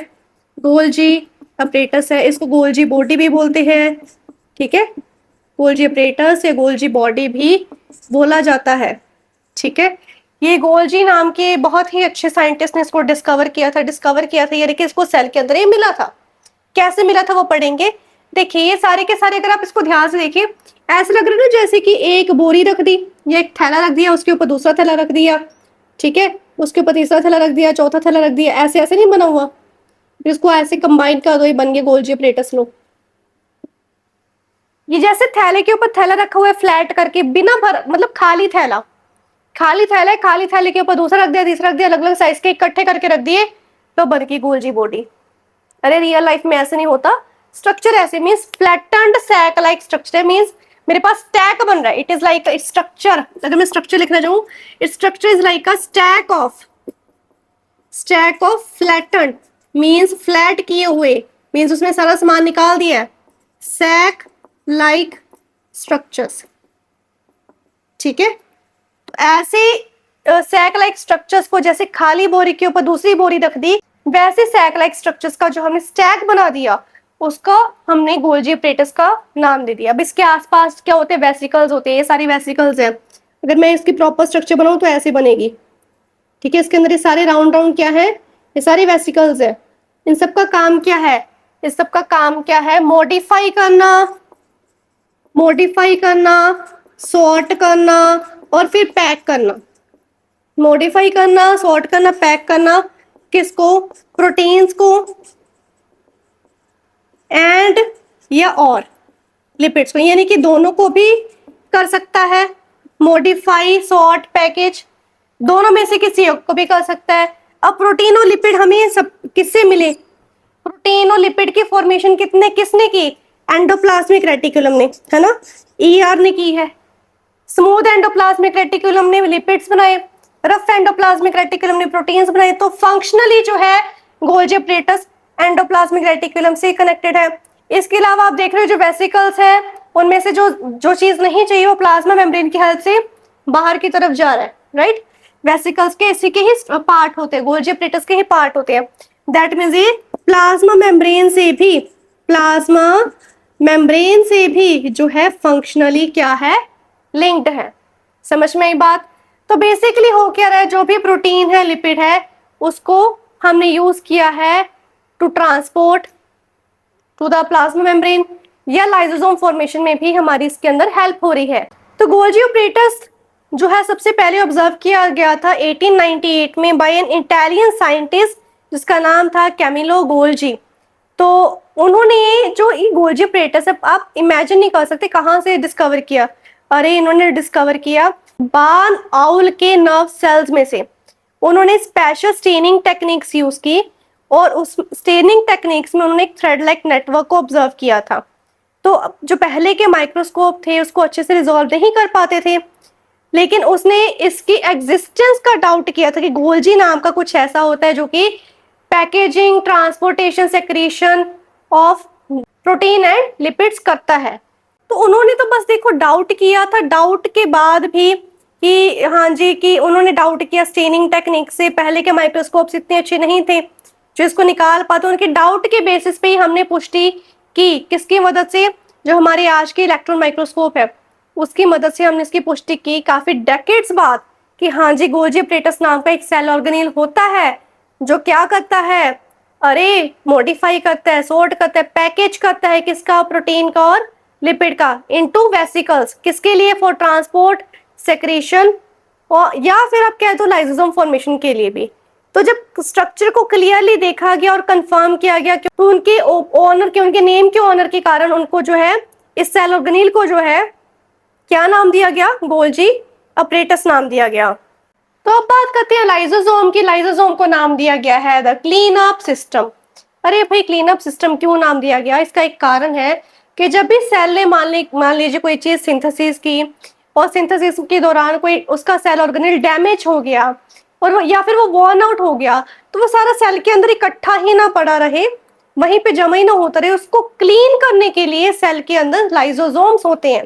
गोल्जी अपरेटस है। इसको गोल्जी बॉडी भी बोलते हैं, ठीक है। गोल्जी अपरेटस या गोल्जी बॉडी भी बोला जाता है, ठीक है। ये गोल्जी नाम के बहुत ही अच्छे साइंटिस्ट ने इसको डिस्कवर किया था। यानी कि इसको सेल के अंदर ये मिला था। कैसे मिला था वो पढ़ेंगे। देखिए ये सारे के सारे, अगर आप इसको ध्यान से देखिए, ऐसे लग रहा है ना जैसे कि एक बोरी रख दी, या एक थैला रख दिया, उसके ऊपर दूसरा थैला रख दिया, ठीक है, उसके ऊपर तीसरा थैला रख दिया, चौथा थैला रख दिया, ऐसे ऐसे नहीं बना हुआ। इसको ऐसे कंबाइन कर दो, ये बन गया गोल्जी अपरेटस। लो, ये जैसे थैले के ऊपर थैला रखा हुआ है फ्लैट करके, बिना भर, मतलब खाली थैला है, खाली थैले के ऊपर दूसरा रख दिया, तीसरा रख दिया, अलग अलग साइज के इकट्ठे करके रख दिए, तो बन गई गोल्जी बॉडी। अरे रियल लाइफ में ऐसे नहीं होता। स्ट्रक्चर ऐसे means flattened sac like structure, means मेरे पास स्टैक बन रहा है। इट इज लाइक स्ट्रक्चर, अगर मैं स्ट्रक्चर लिखना चाहूँ, it structure is like a stack of flattened, means flat किए हुए, मींस उसमें सारा सामान निकाल दिया है, सैक लाइक स्ट्रक्चर्स, ठीक है। ऐसे सैक लाइक स्ट्रक्चर्स को जैसे खाली बोरी के ऊपर दूसरी बोरी रख दी, वैसे सैक लाइक स्ट्रक्चर्स का जो हमने स्टैक बना दिया, उसका हमने गोल्जी अपरेटस का नाम दे दिया। अब इसके आसपास क्या होते हैं? वेसिकल्स होते हैं, ये सारी वेसिकल्स हैं। अगर मैं इसकी प्रॉपर स्ट्रक्चर बनाऊं तो ऐसे बनेगी, ठीक है। इसके अंदर ये सारे राउंड राउंड क्या है? ये सारी वेसिकल्स है। इन सबका काम क्या है? इस सबका काम क्या है? मॉडिफाई करना, सॉर्ट करना और फिर पैक करना। मॉडिफाई करना, सॉर्ट करना, पैक करना, किसको? प्रोटीन्स को एंड या और लिपिड्स को, यानी कि दोनों को भी कर सकता है। मॉडिफाई, सॉर्ट, पैकेज, दोनों में से किसी एक को भी कर सकता है। अब प्रोटीन और लिपिड हमें सब किससे मिले? प्रोटीन और लिपिड की फॉर्मेशन किसने की? एंडोप्लाज्मिक रेटिकुलम ने, है ना, ईआर ने की है। स्मूथ एंडोप्लाज्मिक रेटिकुलम ने लिपिड्स बनाए, रफ एंडोप्लाज्मिक रेटिकुलम ने प्रोटीन्स बनाए। तो फंक्शनली जो है गोल्जी अपरेटस एंडोप्लाज्मिक रेटिकुलम से कनेक्टेड है। इसके अलावा आप देख रहे हो जो वेसिकल्स है उनमें से जो जो चीज नहीं चाहिए वो प्लाज्मा मेम्ब्रेन की हेल्प से बाहर की तरफ जा रहा है, राइट। वेसिकल्स के इसी के ही पार्ट होते हैं, गोल्जी एपरेटस के ही पार्ट होते हैं। दैट मीन्स ये प्लाज्मा मेम्ब्रेन से भी जो है फंक्शनली क्या है, लिंक्ड है। समझ में आई बात। तो बेसिकली हो क्या रहा है, जो भी प्रोटीन है, लिपिड है, उसको हमने यूज किया है to transport to the plasma membrane, या लाइसोसोम फॉर्मेशन में भी हमारी इसके अंदर हेल्प हो रही है। तो गोल्जी एपरेटस जो है सबसे पहले ऑब्जर्व किया गया था 1898 में बाय एन इटालियन साइंटिस्ट जिसका नाम था कैमिलो गोल्जी। तो उन्होंने जो ये गोल्जी एपरेटस है, आप इमेजिन नहीं कर सकते कहाँ से डिस्कवर किया। अरे इन्होंने डिस्कवर किया बार्न आउल के नर्व सेल्स में से। उन्होंने स्पेशल स्टेनिंग टेक्निक्स यूज की और उस स्टेनिंग टेक्निक्स में उन्होंने एक थ्रेड लाइक नेटवर्क को ऑब्जर्व किया था। तो जो पहले के माइक्रोस्कोप थे उसको अच्छे से रिजॉल्व नहीं कर पाते थे, लेकिन उसने इसकी एग्जिस्टेंस का डाउट किया था कि गोल्जी नाम का कुछ ऐसा होता है जो कि packaging, transportation, secretion of protein and lipids करता है। तो उन्होंने तो बस देखो डाउट किया था, डाउट के बाद भी कि हाँ जी, कि उन्होंने डाउट किया स्टेनिंग टेक्निक से, पहले के माइक्रोस्कोप्स इतने अच्छे नहीं थे जो इसको निकाल पाते। उनके डाउट के बेसिस पे ही हमने पुष्टि की, किसकी मदद से, जो हमारे आज के इलेक्ट्रॉन माइक्रोस्कोप है उसकी मदद से हमने इसकी पुष्टि की काफी डेकेड्स बाद कि हाँ जी गोल्जी एपरेटस नाम का एक सेल ऑर्गेनेल होता है जो क्या करता है, अरे मॉडिफाई करता है, सोर्ट करता है, पैकेज करता है किसका, प्रोटीन का और लिपिड का इनटू वेसिकल्स, किसके लिए, फॉर ट्रांसपोर्ट, सेक्रेशन, और या फिर आप कह दो लाइसोसोम फॉर्मेशन के लिए भी। तो जब स्ट्रक्चर को क्लियरली देखा गया और कंफर्म किया गया कि तो उनके ओनर के, उनके नेम के ऑनर के कारण उनको जो है इस सेल ऑर्गेनेल को जो है क्या नाम दिया गया, गोल्जी एपरेटस नाम दिया गया। तो अब बात करते हैं लाइसोसोम की। लाइसोसोम को नाम दिया गया है द क्लीन अप सिस्टम। अरे भाई क्लीन अप सिस्टम क्यों नाम दिया गया, इसका एक कारण है कि जब भी सेल ने मान लीजिए कोई चीज सिंथेसिस की और सिंथेसिस के दौरान कोई उसका सेल ऑर्गेनेल डैमेज हो गया और वो या फिर वो वॉर्न आउट हो गया, तो वो सारा सेल के अंदर इकट्ठा ही ना पड़ा रहे, वहीं पे जमा ही ना होता रहे, उसको क्लीन करने के लिए सेल के अंदर लाइसोसोम्स होते हैं।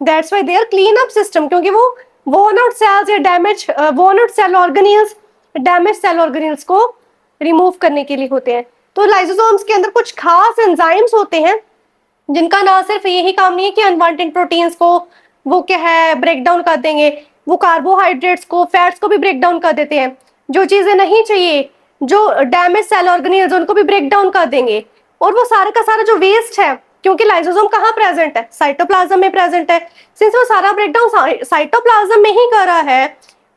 That's why they are clean up system, क्योंकि वो वॉर्न आउट सेल्स या damage worn out cell organelles, damage cell organelles को रिमूव करने के लिए होते हैं। तो लाइसोसोम्स के अंदर कुछ खास एंजाइम्स होते हैं जिनका ना सिर्फ यही काम नहीं है कि अनवांटेड प्रोटीन्स को वो क्या है ब्रेक डाउन कर देंगे, वो कार्बोहाइड्रेट्स को, फैट्स को भी ब्रेक डाउन कर देते हैं, जो चीजें नहीं चाहिए, जो डैमेज सेल ऑर्गेनेल्स उनको भी ब्रेक डाउन कर देंगे। और वो सारा का सारा जो वेस्ट है, क्योंकि लाइसोसोम कहाँ प्रेजेंट है, साइटोप्लाज्म में प्रेजेंट है, सिंस वो सारा ब्रेक डाउन साइटोप्लाज्म में ही कर रहा है,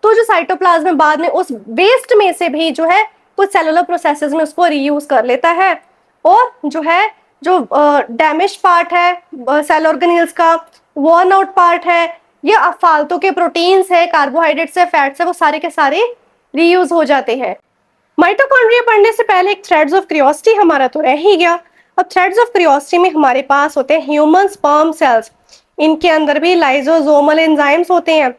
तो जो साइटोप्लाज्म में बाद में उस वेस्ट में से भी जो है कुछ सेलुलर प्रोसेसेस में उसको रीयूज कर लेता है, और जो है जो डैमेज पार्ट है सेल ऑर्गेनेल्स का, वॉर्न आउट पार्ट है, या फालतू के प्रोटीन्स है, कार्बोहाइड्रेट्स है, फैट्स है, वो सारे के सारे रीयूज हो जाते हैं। माइटोकॉन्ड्रिया पढ़ने से पहले एक थ्रेड्स ऑफ क्यूरियोसिटी हमारा तो रह ही गया। अब थ्रेड्स ऑफ क्यूरियोसिटी में हमारे पास होते हैं ह्यूमन स्पर्म सेल्स। इनके अंदर भी लाइसोसोमल एंजाइम्स होते हैं।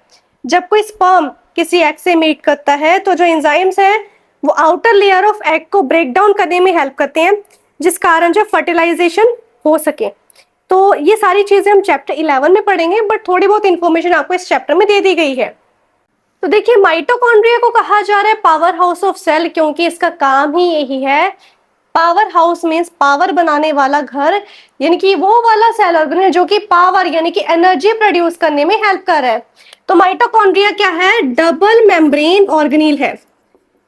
जब कोई स्पर्म किसी एग से मीट करता है तो जो एंजाइम्स हैं वो आउटर लेयर ऑफ एग को ब्रेक डाउन करने में हेल्प करते हैं, जिस कारण जो फर्टिलाइजेशन हो सके। तो ये सारी चीजें हम चैप्टर 11 में पढ़ेंगे, बट थोड़ी बहुत इंफॉर्मेशन आपको इस चैप्टर में दे दी गई है। तो देखिए माइटोकॉन्ड्रिया को कहा जा रहा है पावर हाउस ऑफ सेल, क्योंकि इसका काम ही यही है। पावर हाउस मीन्स पावर बनाने वाला घर, यानी कि वो वाला सेल ऑर्गेनेल जो कि पावर यानी कि एनर्जी प्रोड्यूस करने में हेल्प कर रहा है। तो माइटोकॉन्ड्रिया क्या है, डबल मेम्ब्रेन ऑर्गेनेल है,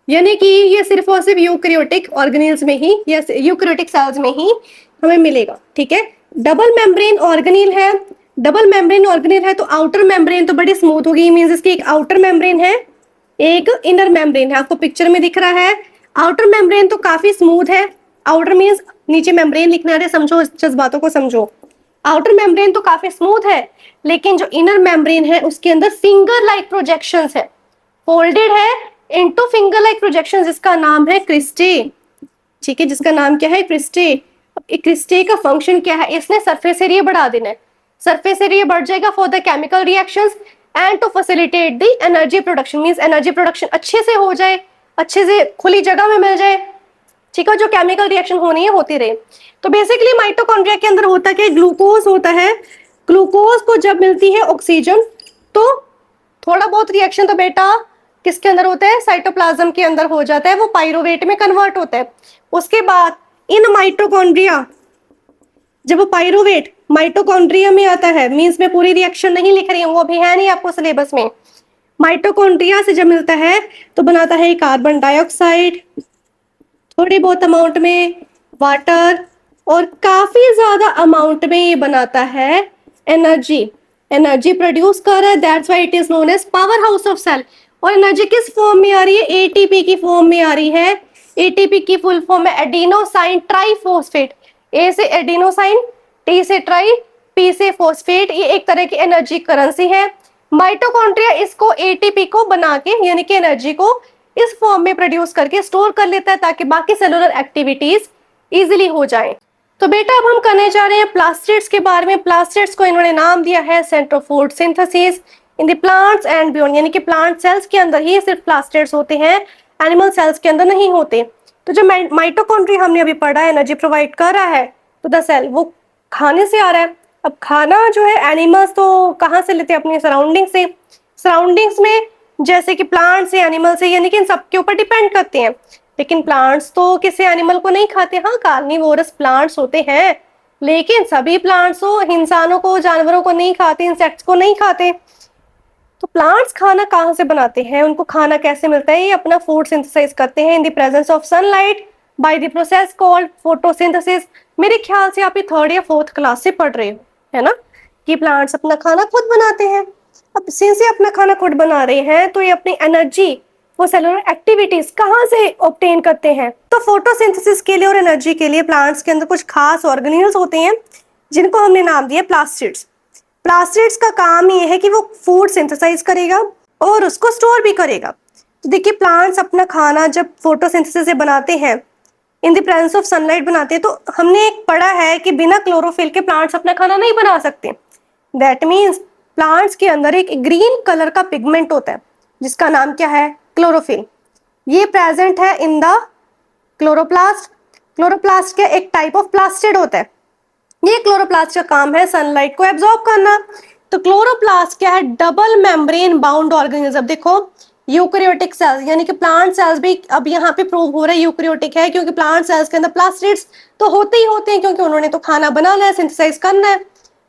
यानी कि ये सिर्फ और सिर्फ यूकैरियोटिक ऑर्गेनेल्स में ही या यूकैरियोटिक सेल्स में ही हमें मिलेगा, ठीक है। डबल मेम्ब्रेन ऑर्गेनेल है। डबल मेम्ब्रेन ऑर्गेनेल है तो आउटर मेम्ब्रेन तो बड़ी स्मूथ होगी, मींस इसकी एक आउटर मेम्ब्रेन है, एक इनर मेम्ब्रेन है। आपको पिक्चर में दिख रहा है आउटर मेम्ब्रेन तो काफी स्मूथ है। आउटर मींस नीचे मेम्ब्रेन लिखना है, समझो जज्बातों को समझो। आउटर मेम्ब्रेन तो काफी स्मूथ है, लेकिन जो इनर मेम्ब्रेन है उसके अंदर फिंगर लाइक प्रोजेक्शंस है, फोल्डेड है इनटू फिंगर लाइक प्रोजेक्शंस, जिसका नाम है क्रिस्टे, ठीक है, जिसका नाम क्या है, क्रिस्टे। अब क्रिस्टे का फंक्शन क्या है, इसने सरफेस एरिया बढ़ा देना है। सरफेस एरिया बढ़ जाएगा for the chemical reactions and to facilitate the energy production, means energy production अच्छे से हो जाए, अच्छे से खुली जगह में मिल जाए, ठीक है, जो केमिकल रिएक्शन होनी है होती रहे। तो बेसिकली माइटोकॉन्ड्रिया के अंदर होता क्या है, ग्लूकोज होता है। ग्लूकोज को जब मिलती है ऑक्सीजन तो थोड़ा बहुत रिएक्शन तो बेटा किसके अंदर होता है, साइटोप्लाज्म के अंदर हो जाता है, वो पाइरोवेट में कन्वर्ट होता है। उसके बाद इन माइटोकॉन्ड्रिया जब वो पाइरोवेट माइटोकॉन्ड्रिया में आता है, मींस मैं पूरी रिएक्शन नहीं लिख रही हूँ, वो भी है नहीं आपको सिलेबस में। माइटोकॉन्ड्रिया से जब मिलता है तो बनाता है कार्बन डाइऑक्साइड, थोड़ी बहुत अमाउंट में वाटर, और काफी ज्यादा अमाउंट में ये बनाता है एनर्जी। एनर्जी प्रोड्यूस कर रहा है, that's why it is known as power house of cell. और एनर्जी किस फॉर्म में आ रही है, एटीपी की फॉर्म में आ रही है। एटीपी की फुल फॉर्म है एडिनोसाइन ट्राइफॉस्फेट। ए से एडिनोसाइन, टी से ट्राई, पी से फॉस्फेट। ये एक तरह की एनर्जी करेंसी है। माइटोकॉन्ड्रिया इसको एटीपी को बना के यानी कि एनर्जी को इस फॉर्म में प्रोड्यूस करके स्टोर कर लेता है ताकि बाकी सेलुलर एक्टिविटीज इजीली हो जाए। तो बेटा अब हम करने जा रहे हैं प्लास्टिड्स के बारे में। प्लास्टिड्स को इन्होंने नाम दिया है centrophore synthesis in the plants and beyond, यानी कि प्लांट सेल्स के अंदर ही सिर्फ प्लास्टिड्स होते हैं, एनिमल सेल्स के अंदर नहीं होते। तो जो माइटोकॉन्ड्रिया हमने अभी पढ़ा है एनर्जी प्रोवाइड कर रहा है तो द सेल, वो खाने से आ रहा है। अब खाना जो है एनिमल्स तो कहाँ से लेते हैं, अपनी सराउंडिंग से। सराउंडिंग्स में जैसे कि प्लांट्स से, एनिमल से, यानी कि इन सबके ऊपर डिपेंड करते हैं। लेकिन प्लांट्स तो किसी एनिमल को नहीं खाते, हाँ कार्निवोरस प्लांट्स होते हैं, लेकिन सभी प्लांट्स तो इंसानों को, जानवरों को नहीं खाते, इंसेक्ट्स को नहीं खाते। तो प्लांट्स खाना कहाँ से बनाते हैं, उनको खाना कैसे मिलता है, ये अपना फूड सिंथेसाइज करते हैं in the presence of sunlight by the process called photosynthesis. मेरे ख्याल से आप ये 3rd या 4th क्लास से पढ़ रहे हो, है ना, कि प्लांट्स अपना खाना खुद बनाते हैं। अब सिंस ये अपना खाना खुद बना रहे हैं तो ये अपनी एनर्जी, वो सेलुलर एक्टिविटीज कहाँ से ऑब्टेन करते हैं। तो फोटोसिंथेसिस के लिए और एनर्जी के लिए प्लांट्स के अंदर कुछ खास ऑर्गेनेल्स होते हैं जिनको हमने नाम दिया प्लास्टिड्स। प्लास्टिड्स का काम ये है कि वो फूड सिंथेसाइज करेगा और उसको स्टोर भी करेगा। तो देखिए प्लांट्स अपना खाना जब फोटोसिंथेसिस से बनाते हैं, in the presence of sunlight बनाते हैं, तो हमने एक पढ़ा है कि बिना क्लोरोफिल के प्लांट्स अपना खाना नहीं बना सकते। दैट मीन्स प्लांट्स के अंदर एक ग्रीन कलर का पिगमेंट होता है जिसका नाम क्या है, क्लोरोफिल। ये प्रेजेंट है इन द क्लोरोप्लास्ट। क्लोरोप्लास्ट का एक टाइप ऑफ प्लास्टिड होता है। ये क्लोरोप्लास्ट का काम है सनलाइट को एब्जॉर्ब करना। तो क्लोरोप्लास्ट क्या है, डबल मेम्ब्रेन बाउंड ऑर्गेनिज्म। देखो यूकैरियोटिक सेल्स यानी कि प्लांट सेल्स भी अब यहाँ पे प्रूव हो रहा है यूकैरियोटिक है, क्योंकि प्लांट सेल्स के अंदर प्लास्टिड्स तो होते ही होते हैं, क्योंकि उन्होंने तो खाना बनाना है, सिंथेसाइज करना है,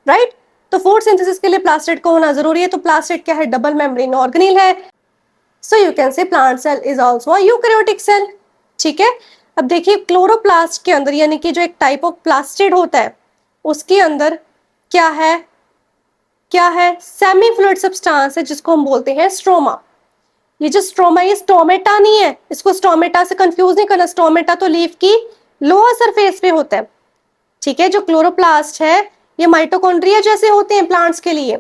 राइट। तो फूड सिंथेसिस के लिए प्लास्टिड को होना जरूरी है। तो प्लास्टिड क्या है, डबल मेम्ब्रेन ऑर्गेनेल है। So you can say plant cell is also a eukaryotic cell, ठीक है। अब देखिए क्लोरोप्लास्ट के अंदर यानी कि जो एक टाइप ऑफ प्लास्टिड होता है उसके अंदर क्या है, क्या है, सेमी फ्लूइड सब्सटेंस है जिसको हम बोलते हैं स्ट्रोमा। ये जो स्ट्रोमा, ये स्टोमेटा नहीं है, इसको स्टोमेटा से कंफ्यूज नहीं करना। स्टोमेटा तो लीफ की लोअर सरफेस पे होता है, ठीक है। जो क्लोरोप्लास्ट है ये माइटोकॉन्ड्रिया जैसे होते हैं प्लांट्स के लिए।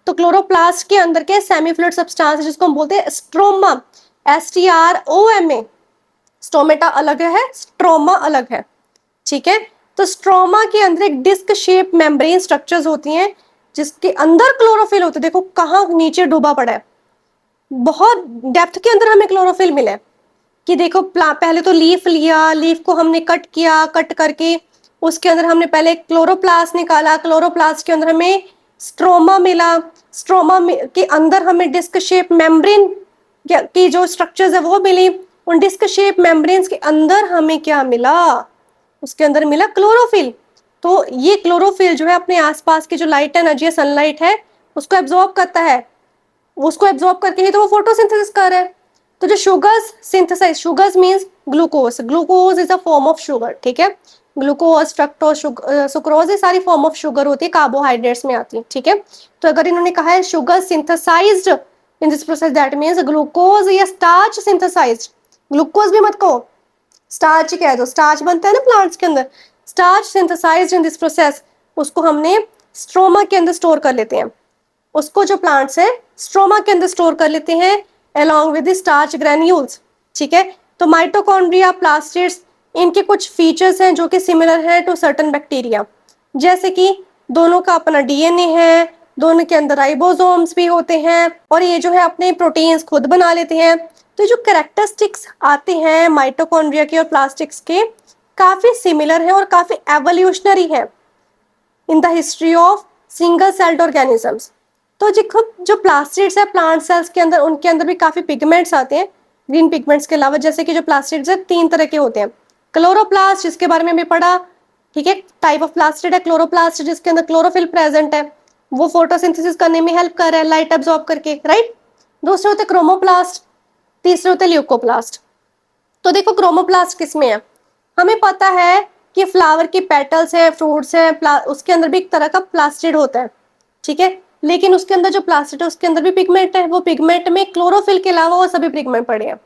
तो क्लोरोप्लास्ट के अंदर के सेमी फ्लूइड सब्सटेंस है जिसको हम बोलते हैं स्ट्रोमा, STROMA। स्टोमेटा अलग है, स्ट्रोमा अलग है, ठीक है। तो स्ट्रोमा के अंदर एक डिस्क शेप मेम्ब्रेन स्ट्रक्चर्स होती हैं जिसके अंदर क्लोरोफिल होते हैं। देखो कहाँ नीचे डूबा पड़ा है, बहुत डेप्थ के अंदर हमें क्लोरोफिल मिला है। कि देखो पहले तो लीफ लिया, लीफ को हमने कट किया, कट करके उसके अंदर हमने पहले क्लोरोप्लास्ट निकाला, क्लोरोप्लास्ट के अंदर हमें स्ट्रोमा मिला, स्ट्रोमा के अंदर हमें डिस्क शेप मेम्ब्रेन की जो स्ट्रक्चर्स है वो मिली। उन डिस्क शेप मेम्ब्रेन्स के अंदर हमें क्या मिला, उसके अंदर मिला क्लोरोफिल। तो ये क्लोरोफिल जो है अपने आसपास की जो लाइट एनर्जी है, सनलाइट है, उसको एब्जॉर्ब करता है। उसको एब्जॉर्ब करके ही तो वो फोटोसिंथेसिस कर रहा है। तो जो sugars synthesize, sugars means glucose, glucose is a form of sugar, ठीक है। ग्लूकोज, फ्रक्टोज, सुक्रोज, ये सारी फॉर्म ऑफ शुगर होती है, कार्बोहाइड्रेट्स में आती है, ठीक है। तो अगर इन्होंने कहा है sugar synthesized in this process, that means glucose या स्टार्च सिंथेसाइज्ड। ग्लूकोज भी मत कहो, स्टार्च ही कह दो, स्टार्च बनता है ना प्लांट्स के अंदर। Starch synthesized in this process, उसको हमने स्ट्रोमा के अंदर स्टोर कर लेते हैं। उसको जो प्लांट्स है स्ट्रोमा के अंदर स्टोर कर लेते हैं along with the starch granules, ठीक है। तो माइटोकॉन्ड्रिया, प्लास्टिड्स, इनके कुछ फीचर्स हैं जो कि सिमिलर है टू सर्टन बैक्टीरिया, जैसे कि दोनों का अपना DNA है, दोनों के अंदर राइबोसोम्स भी होते हैं, और ये जो है अपने प्रोटीन्स खुद बना लेते हैं। तो जो कैरेक्टरिस्टिक्स आते हैं माइटोकॉन्ड्रिया के और प्लास्टिड्स के काफी सिमिलर है और काफी एवोल्यूशनरी है in the history of single celled organisms. तो जो प्लास्टिड्स है प्लांट सेल्स के अंदर, उनके अंदर भी काफी पिगमेंट्स आते हैं ग्रीन पिगमेंट्स के अलावा। जैसे कि जो प्लास्टिड्स है 3 तरह के होते हैं। क्लोरोप्लास्ट, जिसके बारे में भी पढ़ा, ठीक है, टाइप ऑफ प्लास्टिड है क्लोरोप्लास्ट, जिसके अंदर क्लोरोफिल प्रेजेंट है, वो फोटोसिंथेसिस करने में हेल्प कर रहा है लाइट एब्जॉर्ब करके, राइट। दूसरे होते क्रोमोप्लास्ट, तीसरे होते ल्यूकोप्लास्ट। तो देखो क्रोमोप्लास्ट किसमें है, हमें पता है कि फ्लावर की पेटल्स है, फ्रूट्स है, उसके अंदर भी एक तरह का प्लास्टिड होता है, ठीक है। लेकिन उसके अंदर जो प्लास्टिड है उसके अंदर भी पिगमेंट है, वो पिगमेंट में क्लोरोफिल के अलावा वो सभी पिगमेंट पड़े हैं।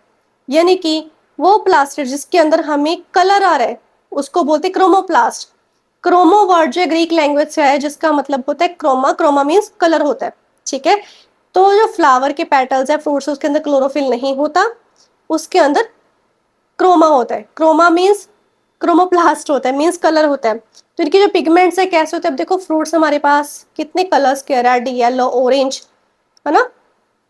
यानी कि वो प्लास्टिड जिसके अंदर हमें कलर आ रहा है उसको बोलते हैं क्रोमोप्लास्ट। क्रोमो वर्ड जो ग्रीक लैंग्वेज से है, जिसका मतलब होता है क्रोमा, क्रोमा मीन्स कलर होता है, ठीक है। तो जो फ्लावर के पेटल्स है, फ्रूट्स, उसके अंदर क्लोरोफिल नहीं होता, उसके अंदर क्रोमा होता है। क्रोमा मीन्स क्रोमोप्लास्ट होता है, मीन्स कलर होता है। तो इनके जो पिगमेंट्स है कैसे होते हैं, अब देखो फ्रूट्स हमारे पास कितने कलर्स के, रेड, येलो, ऑरेंज, है ना,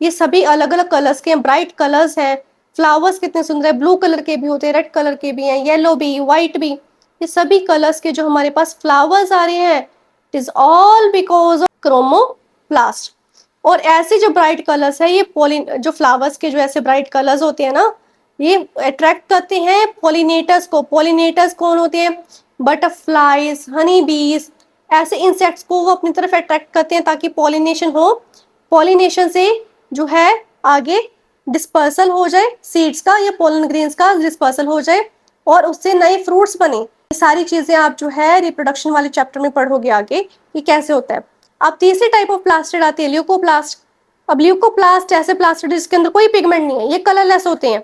ये सभी अलग अलग कलर्स के हैं, ब्राइट कलर्स हैं। फ्लावर्स कितने सुंदर है, ब्लू कलर के भी होते हैं, रेड कलर के भी हैं, येलो भी, व्हाइट भी। ये सभी कलर्स के जो हमारे पास फ्लावर्स आ रहे हैं, it is all because of chromoplast. और ऐसे जो ब्राइट कलर्स है, ये जो फ्लावर्स के जो ऐसे ब्राइट कलर्स होते हैं ना, ये अट्रैक्ट करते हैं पॉलिनेटर्स को। पॉलिनेटर्स कौन होते हैं, बटरफ्लाइज, हनी बीज, ऐसे इंसेक्ट्स को वो अपनी तरफ अट्रैक्ट करते हैं ताकि पॉलिनेशन हो। पॉलिनेशन से जो है आगे डिस्पर्सल हो जाए सीड्स का या पोलन ग्रेन्स का डिस्पर्सल हो जाए और उससे नए फ्रूट्स बने। ये सारी चीजें आप जो है रिप्रोडक्शन वाले चैप्टर में पढ़ोगे आगे कि कैसे होता है। अब तीसरी टाइप ऑफ प्लास्टिड आती है ल्यूकोप्लास्ट। अब ल्यूकोप्लास्ट ऐसे प्लास्टिड जिसके अंदर कोई पिगमेंट नहीं है, ये कलरलेस होते हैं,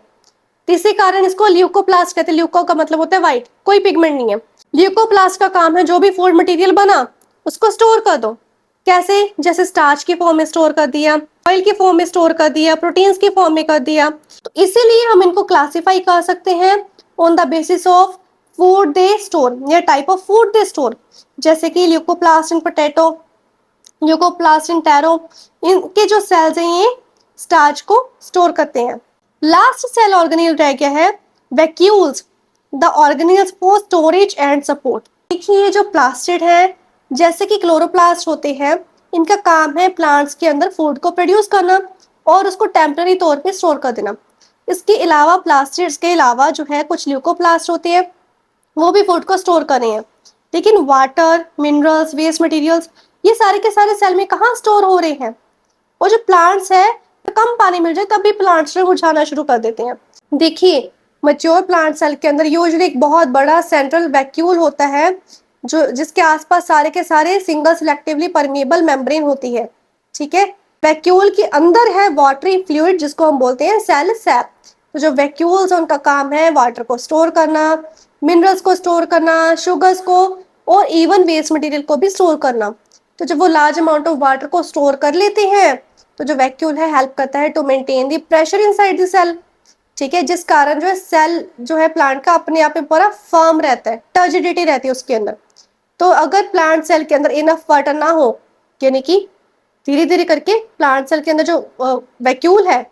इसी कारण इसको ल्यूकोप्लास्ट कहते हैं। ल्यूको का मतलब होता है व्हाइट, कोई पिगमेंट नहीं है। ल्यूकोप्लास्ट का काम है जो भी फूड मटेरियल बना उसको स्टोर कर दो। कैसे, जैसे स्टार्च की फॉर्म में स्टोर कर दिया, ऑयल की फॉर्म में स्टोर कर दिया, प्रोटीन्स की फॉर्म में कर दिया। तो इसीलिए हम इनको क्लासिफाई कर सकते हैं on the basis of food they store या type of food they store. जैसे कि leucoplast in potato, leucoplast in taro, इनके जो सेल्स हैं ये स्टार्च को स्टोर करते हैं। लास्ट सेल ऑर्गेनेल रह गया है vacuoles, the organelles for storage and support. देखिए ये जो प्लास्टिड है, जैसे कि क्लोरोप्लास्ट होते हैं, इनका काम है प्लांट्स के अंदर फूड को प्रोड्यूस करना और उसको टेम्पररी तौर पे स्टोर कर देना। इसके अलावा प्लास्टिड्स के अलावा जो है कुछ ल्यूकोप्लास्ट होते हैं, वो भी फूड को स्टोर कर रहे हैं। लेकिन वाटर, मिनरल्स, वेस्ट मटेरियल्स, ये सारे के सारे सेल में कहाँ स्टोर हो रहे हैं। और जो प्लांट्स है, कम पानी मिल जाए तब भी प्लांट्स जो मुरझाना शुरू कर देते हैं। देखिए मैच्योर प्लांट सेल के अंदर यूजुअली एक बहुत बड़ा सेंट्रल वैक्यूल होता है जो जिसके आसपास सारे के सारे सिंगल सिलेक्टिवली परमेबल मेम्ब्रेन होती है, ठीक है। वैक्यूल के अंदर है वाटरी फ्लूइड जिसको हम बोलते हैं सेल सैप। तो जो वैक्यूल्स उनका काम है वाटर को स्टोर करना, मिनरल्स को स्टोर करना, शुगर्स को और इवन वेस्ट मटेरियल को भी स्टोर करना। तो जब वो लार्ज अमाउंट ऑफ वाटर को स्टोर कर लेते हैं तो जो वैक्यूल है हेल्प करता है to maintain the pressure inside the cell, ठीक है, जिस कारण जो है सेल जो है प्लांट का अपने आप में पूरा फर्म रहता है, टर्जिडिटी रहती है उसके अंदर। तो अगर प्लांट सेल के अंदर इनफ वाटर ना हो, यानी कि धीरे धीरे करके प्लांट सेल के अंदर जो वैक्यूल है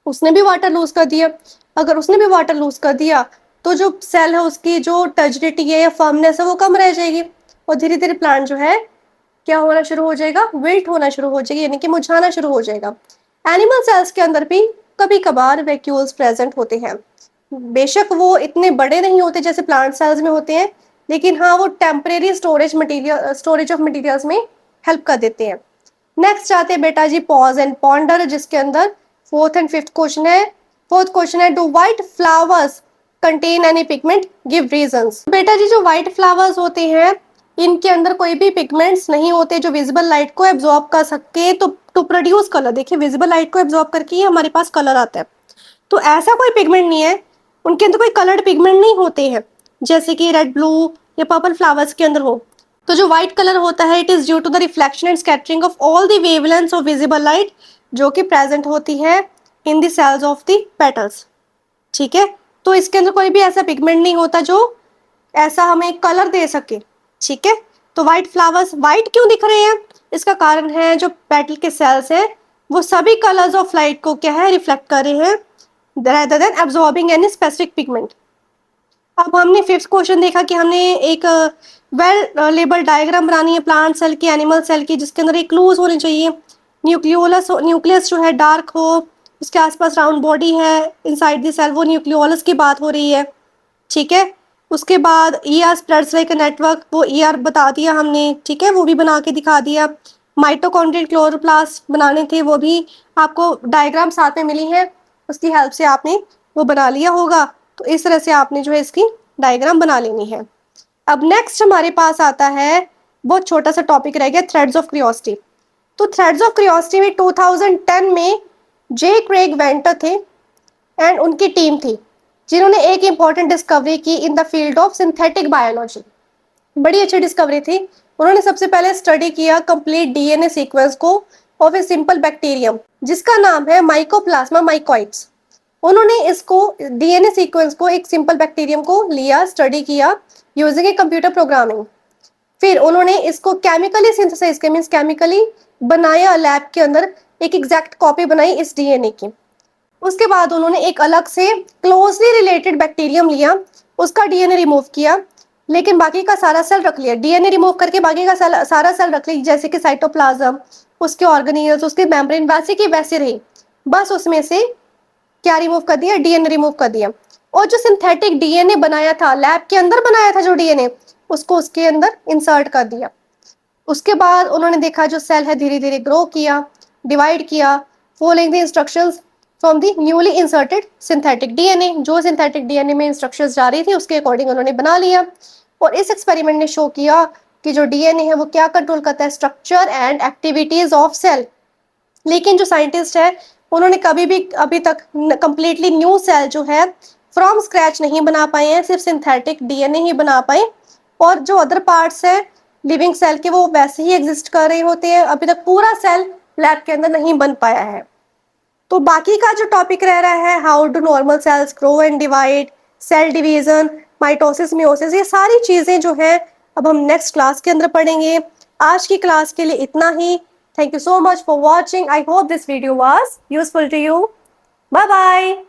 उसने भी वाटर लूज कर दिया, अगर उसने भी वाटर लूज कर दिया तो जो सेल है उसकी जो टर्जिडिटी है या फर्मनेस है वो कम रह जाएगी और धीरे धीरे प्लांट जो है क्या होना शुरू हो जाएगा, विल्ट होना शुरू हो जाएगी, यानी कि मुरझाना शुरू हो जाएगा। एनिमल सेल्स के अंदर भी कभी कभार वैक्यूल्स प्रेजेंट होते हैं, बेशक वो इतने बड़े नहीं होते जैसे प्लांट सेल्स में होते हैं, लेकिन हाँ वो टेम्परेरी स्टोरेज ऑफ मटेरियल्स में हेल्प कर देते हैं। नेक्स्ट आते हैं बेटा जी पॉज एंड पॉन्डर, जिसके अंदर फोर्थ एंड फिफ्थ क्वेश्चन है। फोर्थ क्वेश्चन है do white flowers contain any pigment, give reasons. बेटा जी जो व्हाइट फ्लावर्स होते हैं इनके अंदर कोई भी पिगमेंट्स नहीं होते जो विजिबल लाइट को एब्जॉर्ब कर सके तो टू प्रोड्यूस कलर। देखिए विजिबल लाइट को एब्जॉर्ब करके ही हमारे पास कलर आता है, तो ऐसा कोई पिगमेंट नहीं है, उनके अंदर कोई कलर्ड पिगमेंट नहीं होते हैं जैसे कि रेड, ब्लू या पर्पल फ्लावर्स के अंदर हो। तो जो व्हाइट कलर होता है it is due to the reflection and scattering of all the wavelengths of visible light जो कि प्रेजेंट होती है in the cells of the petals, ठीक है। तो इसके अंदर कोई भी ऐसा पिगमेंट नहीं होता जो ऐसा हमें कलर दे सके, ठीक है। तो व्हाइट फ्लावर्स व्हाइट क्यों दिख रहे हैं, इसका कारण है जो पेटल के सेल्स हैं वो सभी कलर्स ऑफ लाइट को क्या है रिफ्लेक्ट कर रहे हैं rather than absorbing any specific pigment. अब हमने फिफ्थ क्वेश्चन देखा कि हमने एक वेल लेबल डायग्राम बनानी है प्लांट सेल की, एनिमल सेल की, जिसके अंदर एक क्लूज होने चाहिए। न्यूक्लियस जो है डार्क हो, उसके आसपास राउंड बॉडी है, इनसाइड द सेल, वो न्यूक्लियोलस की बात हो रही है। ठीक है। उसके बाद ER spreads like a network, वो ईआर बता दिया हमने। ठीक है, वो भी बना के दिखा दिया। माइटोकॉन्ड्रियल क्लोरोप्लास्ट बनाने थे, वो भी आपको डायग्राम साथ में मिली है, उसकी हेल्प से आपने वो बना लिया होगा। तो इस तरह से आपने जो है इसकी डायग्राम बना लेनी है। अब नेक्स्ट हमारे पास आता है, बहुत छोटा सा टॉपिक रह गया, थ्रेड्स ऑफ क्यूरियोसिटी। तो थ्रेड्स ऑफ क्यूरियोसिटी में 2010 में जे क्रेग वेंटर थे एंड उनकी टीम थी, जिन्होंने एक इंपॉर्टेंट डिस्कवरी की in the field of synthetic biology. बड़ी अच्छी डिस्कवरी थी। उन्होंने सबसे पहले स्टडी किया कंप्लीट डीएनए सीक्वेंस को ऑफ ए सिंपल बैक्टीरियम जिसका नाम है माइकोप्लाज्मा माइकोइड्स। उन्होंने इसको डीएनए सीक्वेंस को एक सिंपल बैक्टीरियम को लिया, स्टडी किया यूजिंग ए कंप्यूटर प्रोग्रामिंग। फिर उन्होंने इसको केमिकली सिंथेसाइज किया, मींस केमिकली बनाया लैब के अंदर, एक एग्जैक्ट कॉपी बनाई इस डीएनए की। उसके बाद उन्होंने एक अलग से क्लोजली रिलेटेड बैक्टीरियम लिया, उसका डीएनए रिमूव किया, लेकिन बाकी का सारा सेल रख लिया। डीएनए रिमूव करके बाकी का सारा सेल रख लिया, जैसे कि साइटोप्लाज्म, उसके ऑर्गेनील्स, उसके मेम्ब्रेन वैसे की वैसे रही, बस उसमें से क्या रिमूव कर दिया, डीएनए रिमूव कर दिया। और जो सिंथेटिक डीएनए बनाया था, लैब के अंदर बनाया था जो डीएनए, उसको उसके अंदर इंसर्ट कर दिया। उसके बाद उन्होंने देखा जो सेल है धीरे धीरे ग्रो किया, डिवाइड किया, following the instructions from the newly inserted synthetic DNA. जो सिंथेटिक डीएनए में इंस्ट्रक्शंस जा रही थी उसके अकॉर्डिंग उन्होंने बना लिया। और इस एक्सपेरिमेंट ने शो किया कि जो डीएनए है वो क्या कंट्रोल करता है, structure and activities of cell. लेकिन जो साइंटिस्ट है उन्होंने कभी भी अभी तक कंप्लीटली न्यू सेल जो है फ्रॉम स्क्रैच नहीं बना पाए हैं, सिर्फ सिंथेटिक डीएनए ही बना पाए। और जो अदर पार्ट्स है लिविंग सेल के वो वैसे ही एग्जिस्ट कर रहे होते हैं, अभी तक पूरा सेल लैब के अंदर नहीं बन पाया है। तो बाकी का जो टॉपिक रह रहा है, how do normal cells grow and divide, cell division, mitosis, meiosis, ये सारी चीजें जो है अब हम नेक्स्ट क्लास के अंदर पढ़ेंगे। आज की क्लास के लिए इतना ही। Thank you so much for watching. I hope this video was useful to you. Bye bye.